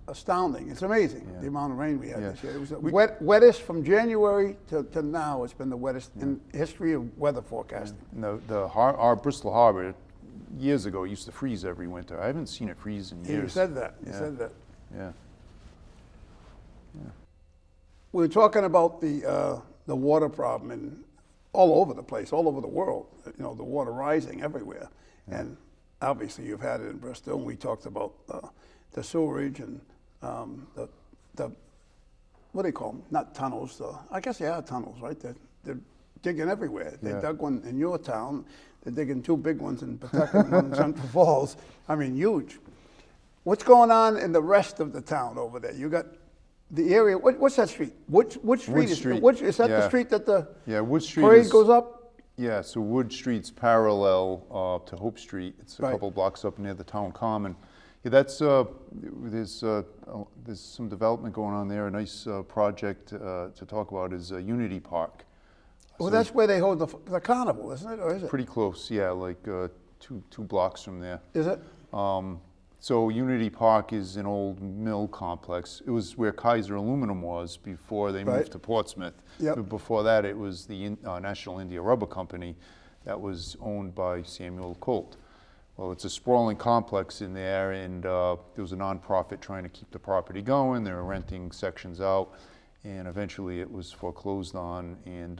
astounding. It's amazing, Yeah. the amount of rain we had Yeah. this year. It was the wettest from January to now. It's been the wettest in history of weather forecasting. No, our Bristol Harbor years ago used to freeze every winter. I haven't seen it freeze in years. You said that. You Yeah. said that. Yeah. We were talking about the water problem in all over the place, all over the world. You know, the water rising everywhere, and obviously you've had it in Bristol. And we talked about the sewerage and the what do you call them? Not tunnels. I guess they are tunnels, right? They're digging everywhere. They Yeah. dug one in your town. They're digging two big ones in Pawtucket and one in Central Falls. I mean, huge. What's going on in the rest of the town over there? You got the area. What's that street? Which street is Street. Is that the Yeah. street that the Yeah, Wood Street parade is, goes up? Yeah, so Wood Street's parallel to Hope Street. It's a Right. couple blocks up near the town common. Yeah, that's there's some development going on there. A nice project to talk about is Unity Park. Well, So that's where they hold the carnival, isn't it? Or is it? pretty close. Yeah, like two blocks from there. Is it? So Unity Park is an old mill complex. It was where Kaiser Aluminum was before they Right. moved to Portsmouth. Yep. But before that, it was the National India Rubber Company that was owned by Samuel Colt. Well, it's a sprawling complex in there, and there was a nonprofit trying to keep the property going. They were renting sections out, and eventually it was foreclosed on, and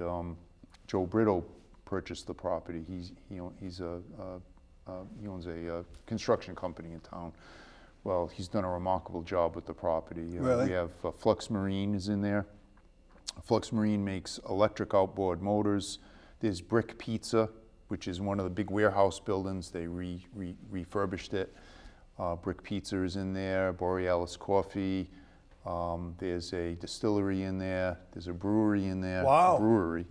Joe Brito purchased the property. He owns a construction company in town. Well, he's done a remarkable job with the property. Really? We have Flux Marine is in there. Flux Marine makes electric outboard motors. There's Brick Pizza, which is one of the big warehouse buildings. They refurbished it. Brick Pizza is in there. Borealis Coffee. There's a distillery in there. There's a brewery in there. Wow. Brewery.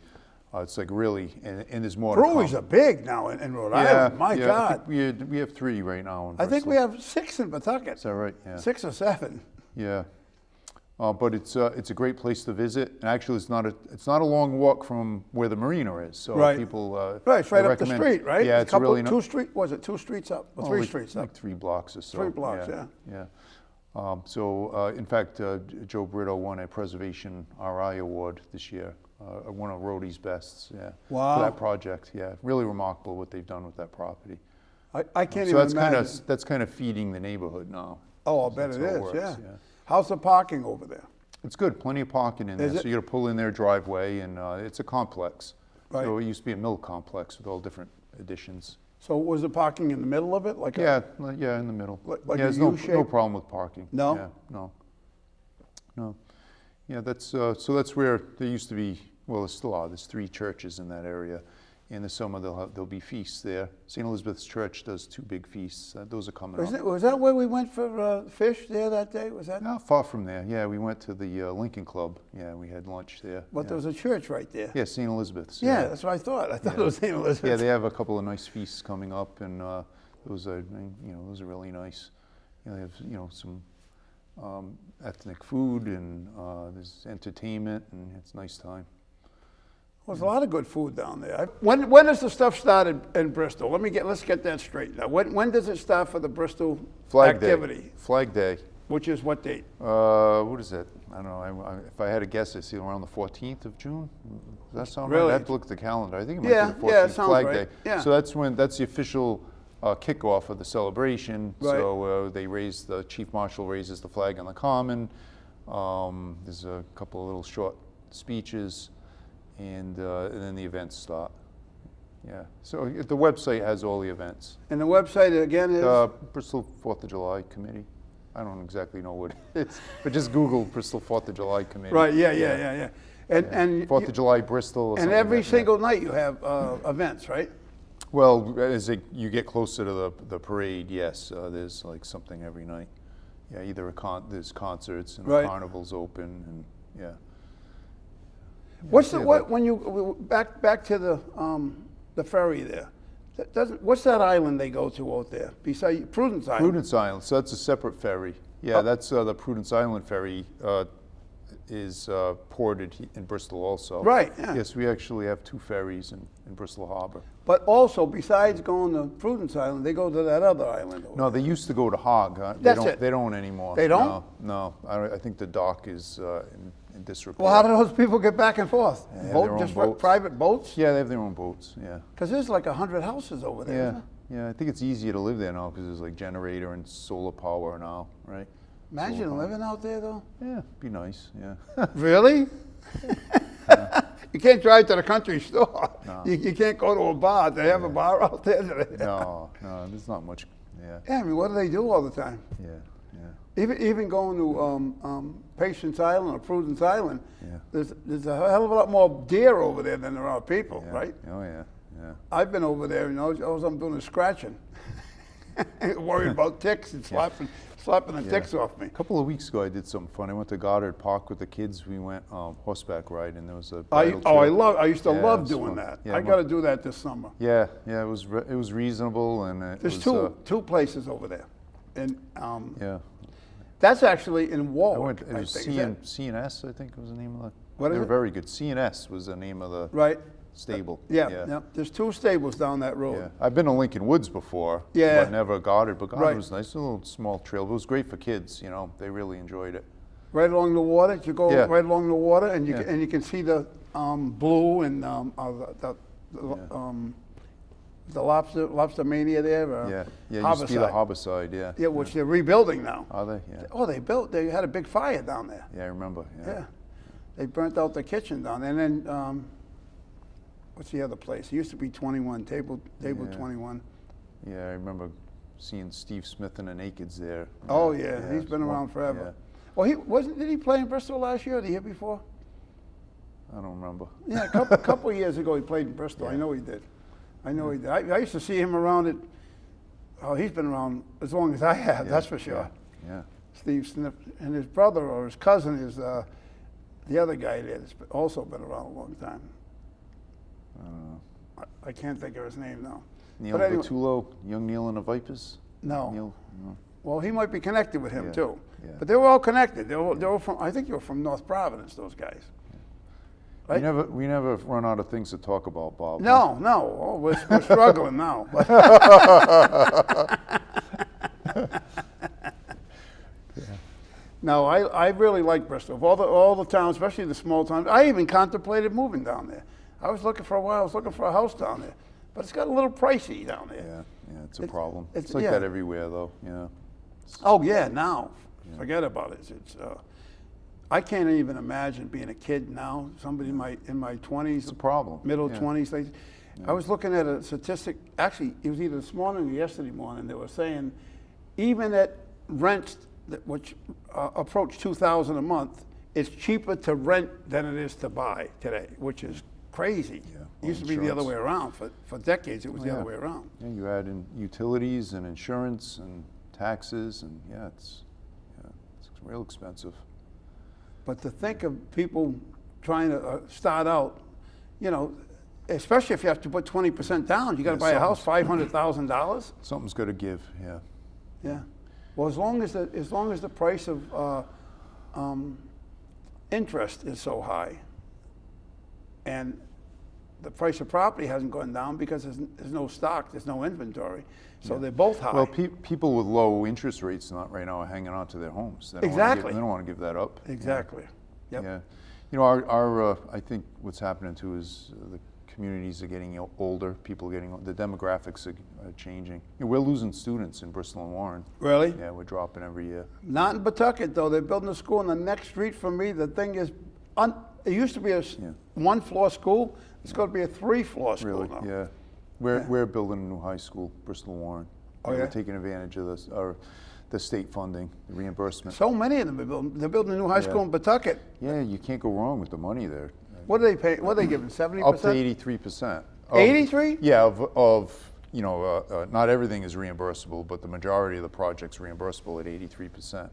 It's like really, and there's more to come. Breweries are big now in Rhode Island. My I God. think we have 3 right now in I think we Bristol. have 6 in Pawtucket. Is that right? Yeah. 6 or 7. Yeah. But it's a great place to visit, and actually it's not a long walk from where the marina is. So Right. people Right, it's right I up the recommend- street, right? Yeah, A it's couple, really 2 streets up, or 3 streets up. like 3 blocks or so. 3 blocks, yeah. Yeah. In fact, Joe Brito won a Preservation RI award this year, one of Rhode's bests. Yeah. Wow. For that project, yeah, really remarkable what they've done with that property. I can't So even imagine. that's kind of feeding the neighborhood now. Oh, I bet That's it how is, works, yeah. How's the parking over there? It's good, plenty of parking in there. Is it? So you got to pull in their driveway, and it's a complex. Right. So it used to be a mill complex with all different additions. So was the parking in the middle of it? Like Yeah, in the middle. Like yeah, a there's no U-shape? problem with parking. No? Yeah, no. Yeah, that's so that's where there used to be. Well, there still are. There's 3 churches in that area. In the summer, there'll be feasts there. St. Elizabeth's Church does 2 big feasts. Those are coming up. Was that where we went for fish there that day? Was that? Not far from there. Yeah, we went to the Lincoln Club. Yeah, we had lunch there. But yeah. there was a church right there. Yeah, St. Elizabeth's. Yeah, that's what I thought. I thought it was St. Elizabeth. Yeah, they have a couple of nice feasts coming up, and those are really nice. They have some ethnic food, and there's entertainment, and it's a nice time. Well, there's a lot of good food down there. When does the stuff start in Bristol? Let's get that straight now. When does it start for the Bristol activity? Flag Day. Which is what date? What is it? I don't know. If I had to guess, it's around the 14th of June. Does that sound right? I have to look at the calendar. I think it might be the 14th. Yeah, it sounds Flag right. Day. Yeah. So that's the official kickoff of the celebration. Right. So the Chief Marshal raises the flag on the common. There's a couple of little short speeches, and then the events start. Yeah. So the website has all the events. And the website again is? Bristol 4th of July Committee. I don't exactly know what it is, but just Google Bristol 4th of July Committee. Right, yeah. And 4th of July Bristol. Or and something every like that. single night you have events, right? Well, as you get closer to the parade, yes, there's like something every night. Yeah, either there's concerts and Right. the carnival's open, and yeah. When you back to the ferry there? What's that island they go to out there? Besides Prudence Island. Prudence Island. So that's a separate ferry. Yeah, that's the Prudence Island ferry is ported in Bristol also. Right. Yeah. Yes, we actually have 2 ferries in Bristol Harbor. But also, besides going to Prudence Island, they go to that other island. No, they used to go to Hogg. That's it. They don't anymore. They don't? No. I think the dock is in disrepair. Well, how do those people get back and forth? They have their own boats. Private boats? Yeah, they have their own boats. Yeah. Because there's like 100 houses over there. Isn't there? Yeah. I think it's easier to live there now because there's like generator and solar power now, right? Imagine living out there, though. Yeah, be nice. Yeah. Really? You can't drive to the country store. No. You can't go to a bar. They have a bar out there. No, there's not much. Yeah. Yeah, I mean, what do they do all the time? Yeah. Even going to Patience Island or Prudence Island, Yeah. there's a hell of a lot more deer over there than there are people, Yeah. right? Oh yeah. Yeah. I've been over there, all I'm doing is scratching. Worried about ticks and slapping the ticks off me. A couple of weeks ago, I did something fun. I went to Goddard Park with the kids. We went horseback ride, and there was a I used to Yeah, love it was doing fun. that. Yeah, I got to do that this summer. Yeah, it was reasonable, and There's was, two places over there, and Yeah, that's actually in I Warwick. went. It was CNS, I think was the name of the. What they is were it? very good. CNS was the name of the Right. stable. Yeah. There's 2 stables down that road. Yeah. I've been to Lincoln Woods before, Yeah. but never Goddard. But Goddard Right. was nice, a little small trail. It was great for kids. They really enjoyed it. Right along the water. You go Yeah. right along the water, and Yeah. you can see the blue and the lobster mania there. Yeah, it used to be the Harborside. Yeah. Yeah, which they're rebuilding now. Are they? Yeah. Oh, they had a big fire down there. Yeah, I remember. Yeah. They burnt out the kitchen down there. And then, what's the other place? It used to be 21, table Yeah. 21. Yeah, I remember seeing Steve Smith and the Nakeds there. Oh, yeah, he's it's been one- around forever. Yeah. Well, did he play in Bristol last year or the year before? I don't remember. Yeah, a couple of years ago he played in Bristol. I know he did. I used to see him around it. Oh, he's been around as long as I have, that's for sure. Yeah. Steve Smith and his brother or his cousin is the other guy there that's also been around a long time. I don't know. I can't think of his name now. Neil But anyway- Vitullo, young Neil and the Vipers? No. Neil? No. Well, he might be connected with him Yeah, too. yeah. But they were all connected. They were from. I think they were from North Providence. Those guys. Right? We never run out of things to talk about, Bob. No. Oh, we're struggling now. But No, I really like Bristol. Of all the towns, especially the small towns. I even contemplated moving down there. I was looking for a while. I was looking for a house down there, but it's got a little pricey down there. Yeah, it's a problem. it's- It's like yeah. that everywhere, though. Oh yeah, now forget about it. I can't even imagine being a kid now. Somebody in my 20s, It's a problem. middle Yeah. 20s. I was looking at a statistic. Actually, it was either this morning or yesterday morning. They were saying even at rents which approach $2,000 a month, it's cheaper to rent than it is to buy today, which is crazy. Yeah, It used to be the other way around. For decades, it was the other way around. Yeah, you add in utilities and insurance and taxes, and it's real expensive. But to think of people trying to start out, especially if you have to put 20% down, you got to buy a house, $500,000. Something's got to give. Yeah. Yeah. Well, as long as the price of interest is so high, and the price of property hasn't gone down because there's no stock, there's no inventory, so they're both high. Well, people with low interest rates not right now are hanging on to their homes. They don't want to give that up. Exactly. Yep. Yeah. You know, our I think what's happening too is the communities are getting older. The demographics are changing. You know, we're losing students in Bristol and Warren. Really? Yeah, we're dropping every year. Not in Pawtucket though. They're building a school on the next street from me. The thing is, it used to be a one-floor school. It's going to be a 3-floor school Really? now. Yeah. We're building a new high school, Bristol and Warren. Oh, yeah? We're taking advantage of the state funding, the reimbursement. So many of them are building. They're building a new high school in Pawtucket. Yeah, you can't go wrong with the money there. What do they pay? What are they giving? 70%? Up to 83%. 83? Yeah, you know, not everything is reimbursable, but the majority of the project's reimbursable at 83%.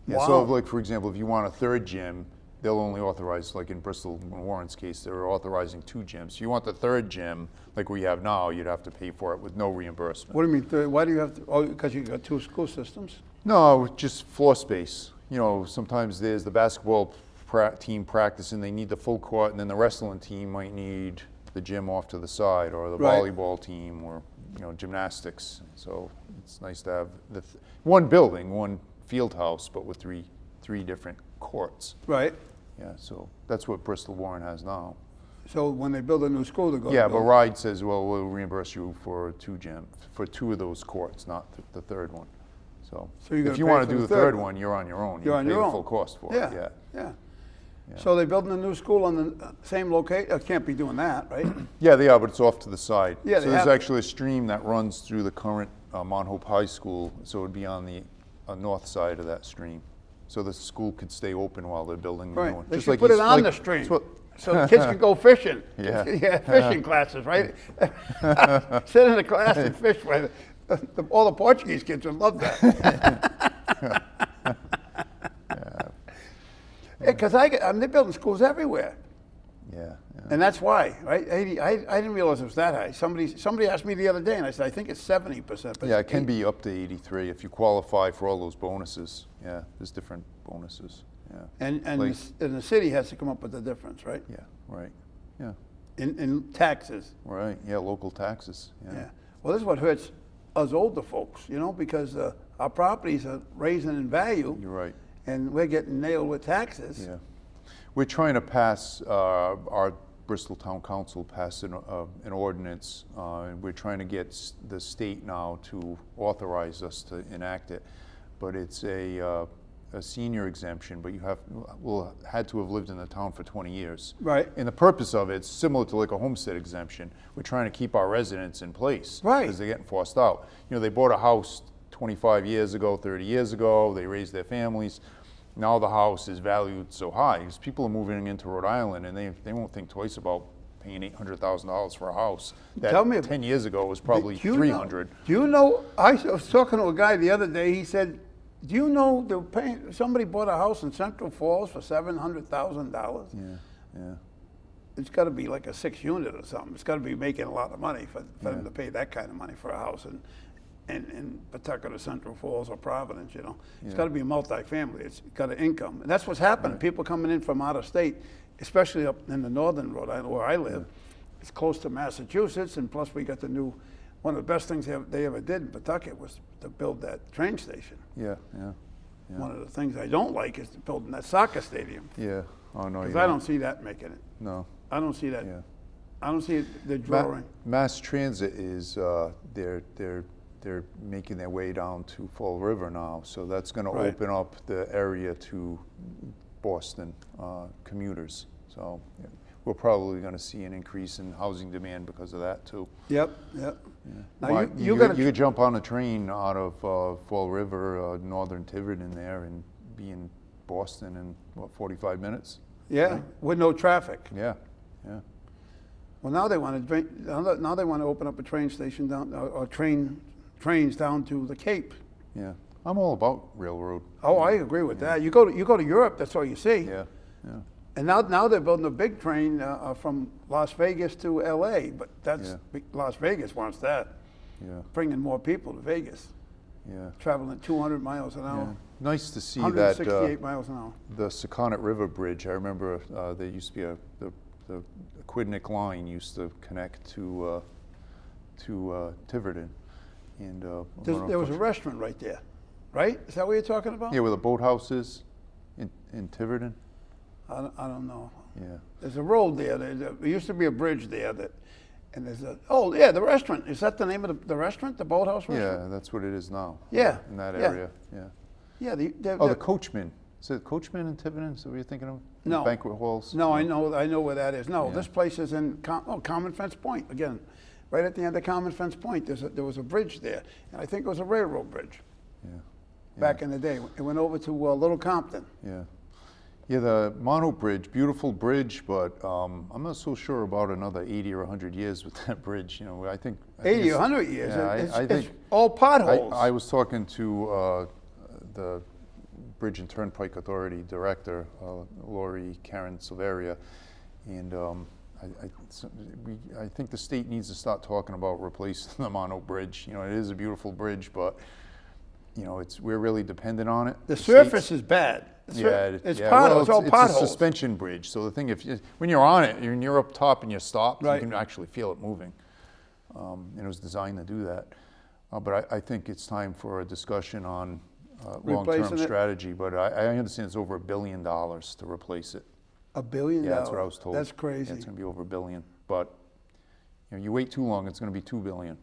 Yeah. Wow. So, like for example, if you want a third gym, they'll only authorize, like in Bristol and Warren's case, they're authorizing 2 gyms. If you want the third gym, like we have now, you'd have to pay for it with no reimbursement. What do you mean third? Why do you have to? Oh, because you got 2 school systems? No, just floor space. You know, sometimes there's the basketball team practice and they need the full court, and then the wrestling team might need the gym off to the side, or the volleyball team, or you know, gymnastics. So it's nice to have one building, one field house, but with three different courts. Right. Yeah, so that's what Bristol Warren has now. So when they build a new school, they're going Yeah, to but Rhode says, well, we'll reimburse you for 2 of those courts, not the third one. So you're gonna if you pay want for to do the the third third one. one, you're on your own. You're on pay your the own. full cost for Yeah. it. Yeah. So they're building a new school on the same location? Can't be doing that, right? Yeah, they are, but it's off to the side. Yeah, so they there's have- actually a stream that runs through the current Mount Hope High School, so it would be on the north side of that stream. So the school could stay open while they're building the new one. Right. They Just should like put it it's on like- the stream. it's what- So the kids can go fishing. Yeah. Fishing classes, right? Sit in the class and fish. All the Portuguese kids would love that. Because they're building schools everywhere. Yeah. And that's why, right? 80, I didn't realize it was that high. Somebody asked me the other day, and I said, I think it's 70%. But Yeah, it it's can be up to 83 if you qualify for all those bonuses. Yeah, there's different bonuses. Yeah. And Like- and the city has to come up with the difference, right? Yeah, right. Yeah, In taxes. right. Yeah, local taxes. Yeah. Well, this is what hurts us older folks, you know, because our properties are raising in value. You're right. And we're getting nailed with taxes. Yeah. We're trying to pass, our Bristol Town Council passed an ordinance, and we're trying to get the state now to authorize us to enact it. But it's a senior exemption, but had to have lived in the town for 20 years. Right. And the purpose of it's similar to like a homestead exemption. We're trying to keep our residents in place. Right. Because they're getting forced out. You know, they bought a house 25 years ago, 30 years ago, they raised their families. Now the house is valued so high because people are moving into Rhode Island and they won't think twice about paying $800,000 for a house that Tell me, 10 years ago was probably Do you know- $300. Do you know, I was talking to a guy the other day, he said, do you know they're paying, somebody bought a house in Central Falls for $700,000? Yeah. It's got to be like a 6-unit or something. It's got to be making a lot of money for them to pay that kind of money for a house in Pawtucket or Central Falls or Providence, you know. It's got to be a multifamily. It's got an income. And that's what's happening. Right. People coming in from out of state, especially up in the northern Rhode Island where I live. It's close to Massachusetts, and plus we got the new, one of the best things they ever did in Pawtucket was to build that train station. Yeah. One of the things I don't like is building that soccer stadium. Yeah. Oh, no, Because you I don't see that making it. No. I don't see that. Yeah. I don't see it, the drawing. Mass Transit is, they're making their way down to Fall River now, so that's gonna Right. open up the area to Boston commuters. So yeah, we're probably gonna see an increase in housing demand because of that too. Yep. Now Why- you could got jump on a train out of Fall River, northern Tiverton there, and be in Boston in, 45 minutes? yeah, with no traffic. Yeah. Well, now they want to open up a train station down, or trains down to the Cape. Yeah. I'm all about railroad. Oh, I agree with that. You go to Europe, that's all you see. Yeah. And now they're building a big train from Las Vegas to L.A. But Las Vegas wants that, Yeah. bringing more people to Vegas. Yeah. traveling at 200 miles an Yeah. hour, Nice to see that 168 miles an hour. the Sakonnet River Bridge. I remember there used to be the Aquidneck line used to connect to Tiverton, and There was a restaurant right there, right? Is that what you're talking about? yeah, where the boathouse is in Tiverton. I don't know. Yeah. There's a road there. There used to be a bridge there and there's the restaurant. Is that the name of the restaurant, the Boathouse restaurant? Yeah, that's what it is now. Yeah, In that yeah. area. Yeah. Yeah. The Coachman. Is it Coachman in Tiverton? Is that what you're thinking of? No. Banquet halls? No, I know where that is. No, Yeah. this place is in Common Fence Point again, right at the end of Common Fence Point. There was a bridge there, and I think it was a railroad bridge Yeah. back in the day. It went over to Little Compton. Yeah. Yeah, the Mono Bridge, beautiful bridge, but I'm not so sure about another 80 or 100 years with that bridge. You know, I think 80 or it's- 100 years. Yeah, I It's think all potholes. I was talking to the Bridge and Turnpike Authority Director, Lori Karen Silveria, and I think the state needs to start talking about replacing the Mono Bridge. You know, it is a beautiful bridge, but you know, we're really dependent on it. The state's- surface is bad. It's potholes. It's all it's a potholes. suspension bridge. So the thing, when you're on it, and you're up top and you stop, Right. you can actually feel it moving. And it was designed to do that. But I think it's time for a discussion on Replacing long-term it? strategy. But I understand it's over $1 billion to replace it. $1 billion. Yeah, that's what I was told. That's crazy. Yeah, it's going to be over $1 billion. But you wait too long, it's going to be $2 billion,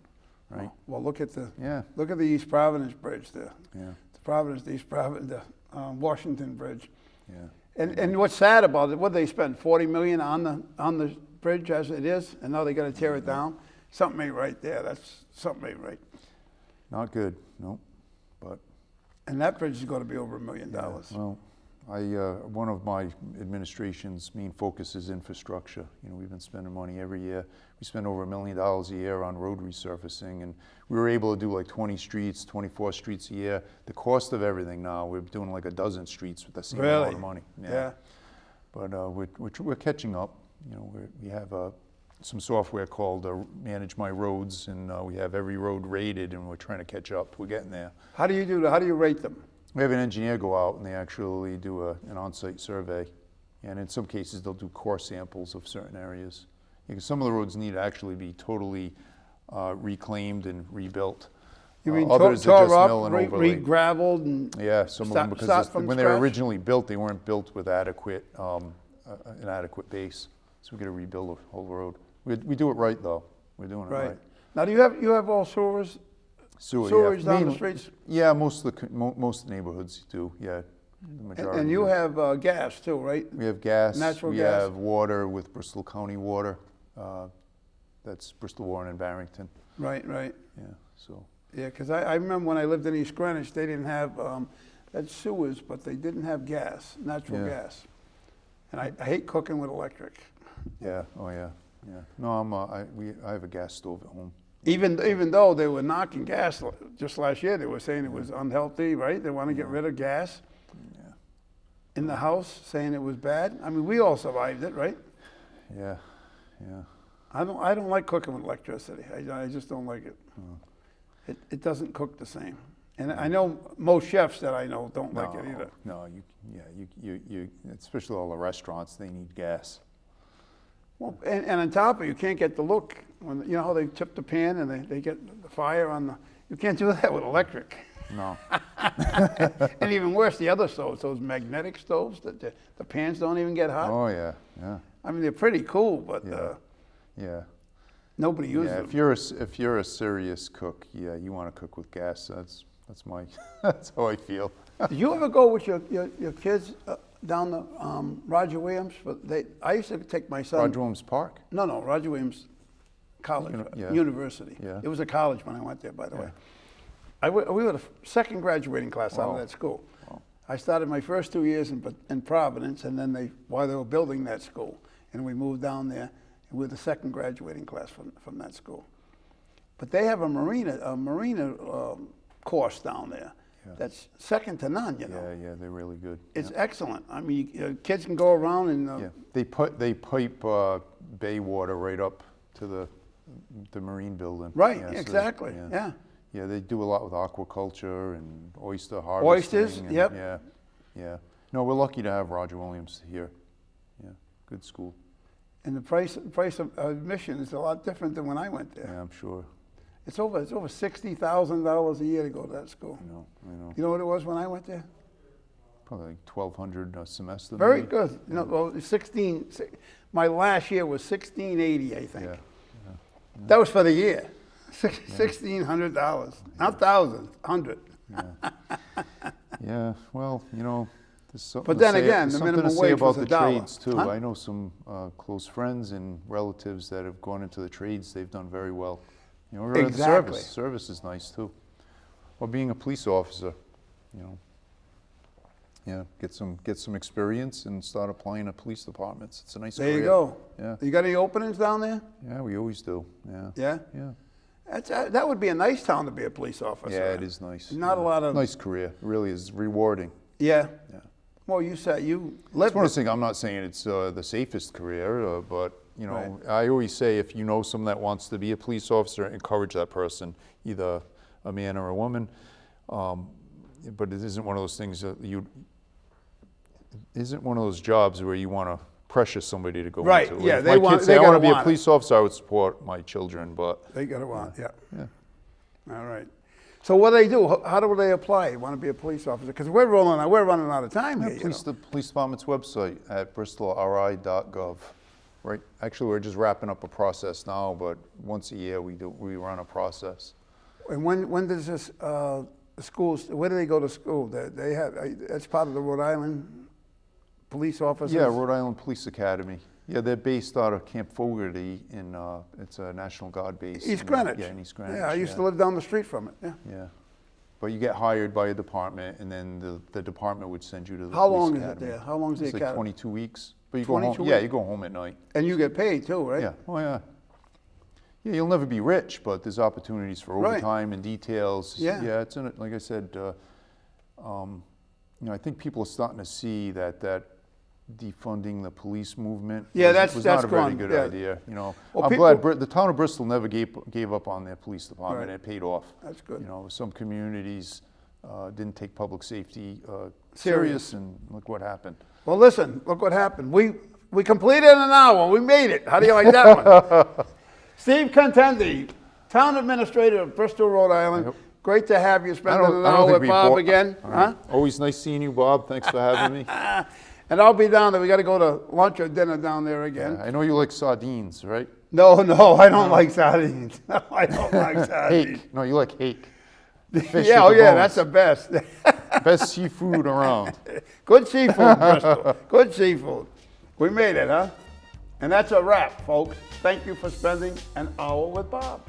right? Well, look at the Yeah. East Providence Bridge there. Yeah. The East Providence, the Washington Bridge. Yeah. And what's sad about it? What did they spend? $40 million on the bridge as it is, and now they got to tear it down. Something ain't right there. That's something ain't right. Not good. No. But. And that bridge is going to be over $1 million. Well, one of my administration's main focus is infrastructure. You know, we've been spending money every year. We spend over $1 million a year on road resurfacing, and we were able to do like 20 streets, 24 streets a year. The cost of everything now, we're doing like a dozen streets with the same amount of money. Yeah. But we're catching up. You know, we have some software called Manage My Roads, and we have every road rated, and we're trying to catch up. We're getting there. How do you do that? How do you rate them? We have an engineer go out and they actually do an on-site survey, and in some cases they'll do core samples of certain areas. Because some of the roads need to actually be totally reclaimed and rebuilt. You mean others tore are just up, mill and overlay. re-gravelled, and Yeah, some of them because when they were originally built, they weren't built with adequate an adequate base, so we got to rebuild the whole road. We do it right though. We're doing it right. Now, do you have all sewers? Sewerage down the streets? Yeah, most of the neighborhoods do. Yeah, the majority. And you do. have gas too, right? We have gas. Natural we gas. have water with Bristol County Water. That's Bristol, Warren, and Barrington. Right. Yeah. So. Yeah, because I remember when I lived in East Greenwich, they didn't have had sewers, but they didn't have gas, natural gas. And I hate cooking with electric. Yeah. Oh yeah. Yeah. No, I have a gas stove at home. Even though they were knocking gas just last year, they were saying it was unhealthy, right? They want to get rid of gas in the house, saying it was bad. I mean, we all survived it, right? Yeah. I don't like cooking with electricity. I just don't like it. It doesn't cook the same. And I know most chefs that I know don't like it either. No, you especially all the restaurants, they need gas. Well, and on top of it, you can't get the look when you know how they tip the pan and they get the fire on the. You can't do that with electric. No. And even worse, the other stoves, those magnetic stoves, that the pans don't even get hot. Oh yeah. I mean, they're pretty cool, but Yeah. nobody uses them. If you're a serious cook, you want to cook with gas. That's my that's how I feel. Did you ever go with your kids down to Roger Williams? I used to take my son. Roger Williams Park? No, Roger Williams College, University. Yeah. It was a college when I went there, by the way. We were the second graduating class out of that school. Wow. I started my first 2 years in Providence, and then while they were building that school, and we moved down there, and we were the second graduating class from that school. But they have a marina course down there. That's second to none, you know. Yeah, they're really good. It's excellent. I mean, kids can go around and. They pipe bay water right up to the marine building. Right, Yeah, so exactly. Yeah. Yeah, they do a lot with aquaculture and oyster harvesting. Oysters, and, yep. Yeah, yeah. No, we're lucky to have Roger Williams here. Yeah, good school. And the price of admission is a lot different than when I went there. Yeah, I'm sure. It's over $60,000 a year to go to that school. I know. You know what it was when I went there? Probably like $1,200 a semester. Very maybe. good. You know, well, my last year was $1,680, I think. Yeah. That was for the year. $1,600. Not thousands, 100. Yeah, well, you know, there's something But then to say, again, the something minimum to say wage about was the $1. trades too. Huh? I know some close friends and relatives that have gone into the trades. They've done very well. You know, the Exactly. service is nice too. Or being a police officer, you know. Yeah, get some experience and start applying to police departments. It's a nice There career. you go. Yeah. You got any openings down there? Yeah, we always do. Yeah. Yeah? Yeah. That would be a nice town to be a police officer. Yeah, it is nice. Not a lot of... Nice career. It really is rewarding. Yeah. Yeah. Well, you said you It's lived one of it. those things. I'm not saying it's the safest career, but you know, Right. I always say if you know someone that wants to be a police officer, encourage that person, either a man or a woman. But it isn't one of those things that isn't one of those jobs where you want to pressure somebody to go Right, into. yeah, If they my want- kids they say I want gotta to be a want it. police officer, I would support my children, but They got to want, yeah. yeah. All right. So what do they do? How do they apply? You want to be a police officer? Because we're running out of time here. You know? The police department's website at bristolri.gov. Right. Actually, we're just wrapping up a process now, but once a year we run a process. And when does this schools? Where do they go to school? They have that's part of the Rhode Island police officers. Yeah, Rhode Island Police Academy. Yeah, they're based out of Camp Fogarty in it's a National Guard base. East Greenwich. Yeah, in East Greenwich. Yeah, I used to live down the street from it. Yeah. Yeah, but you get hired by a department, and then the department would send you to the How police long is it academy. there? How long is the It's like academy? 22 weeks. But you go home. 22 Yeah, weeks? you go home at night. And you get paid too, right? Yeah. Oh yeah. Yeah, you'll never be rich, but there's opportunities for Right. overtime and details. Yeah. Yeah, it's in it. Like I said, you know, I think people are starting to see that defunding the police movement Yeah, was not a very gone, good yeah. idea. You know, Well, I'm people- glad the town of Bristol never gave up on their police department. Right. It paid off. That's good. You know, some communities didn't take public safety Serious. serious, and look what happened. Well, listen, look what happened. We completed in an hour. We made it. How do you like that one? Steve Contente, Town Administrator of Bristol, Rhode Island. Yep. Great to have you spend I an don't hour think with we Bob bought- again. All Huh? right. Always nice seeing you, Bob. Thanks for having me. And I'll be down there. We got to go to lunch or dinner down there again. I know you like sardines, right? No, I don't like sardines. No, I don't like sardines. Hake. No, you like hake. Fish Yeah, oh with the yeah, bones. that's the best. Best seafood around. Good seafood, Bristol. Good seafood. We made it, huh? And that's a wrap, folks. Thank you for spending an hour with Bob.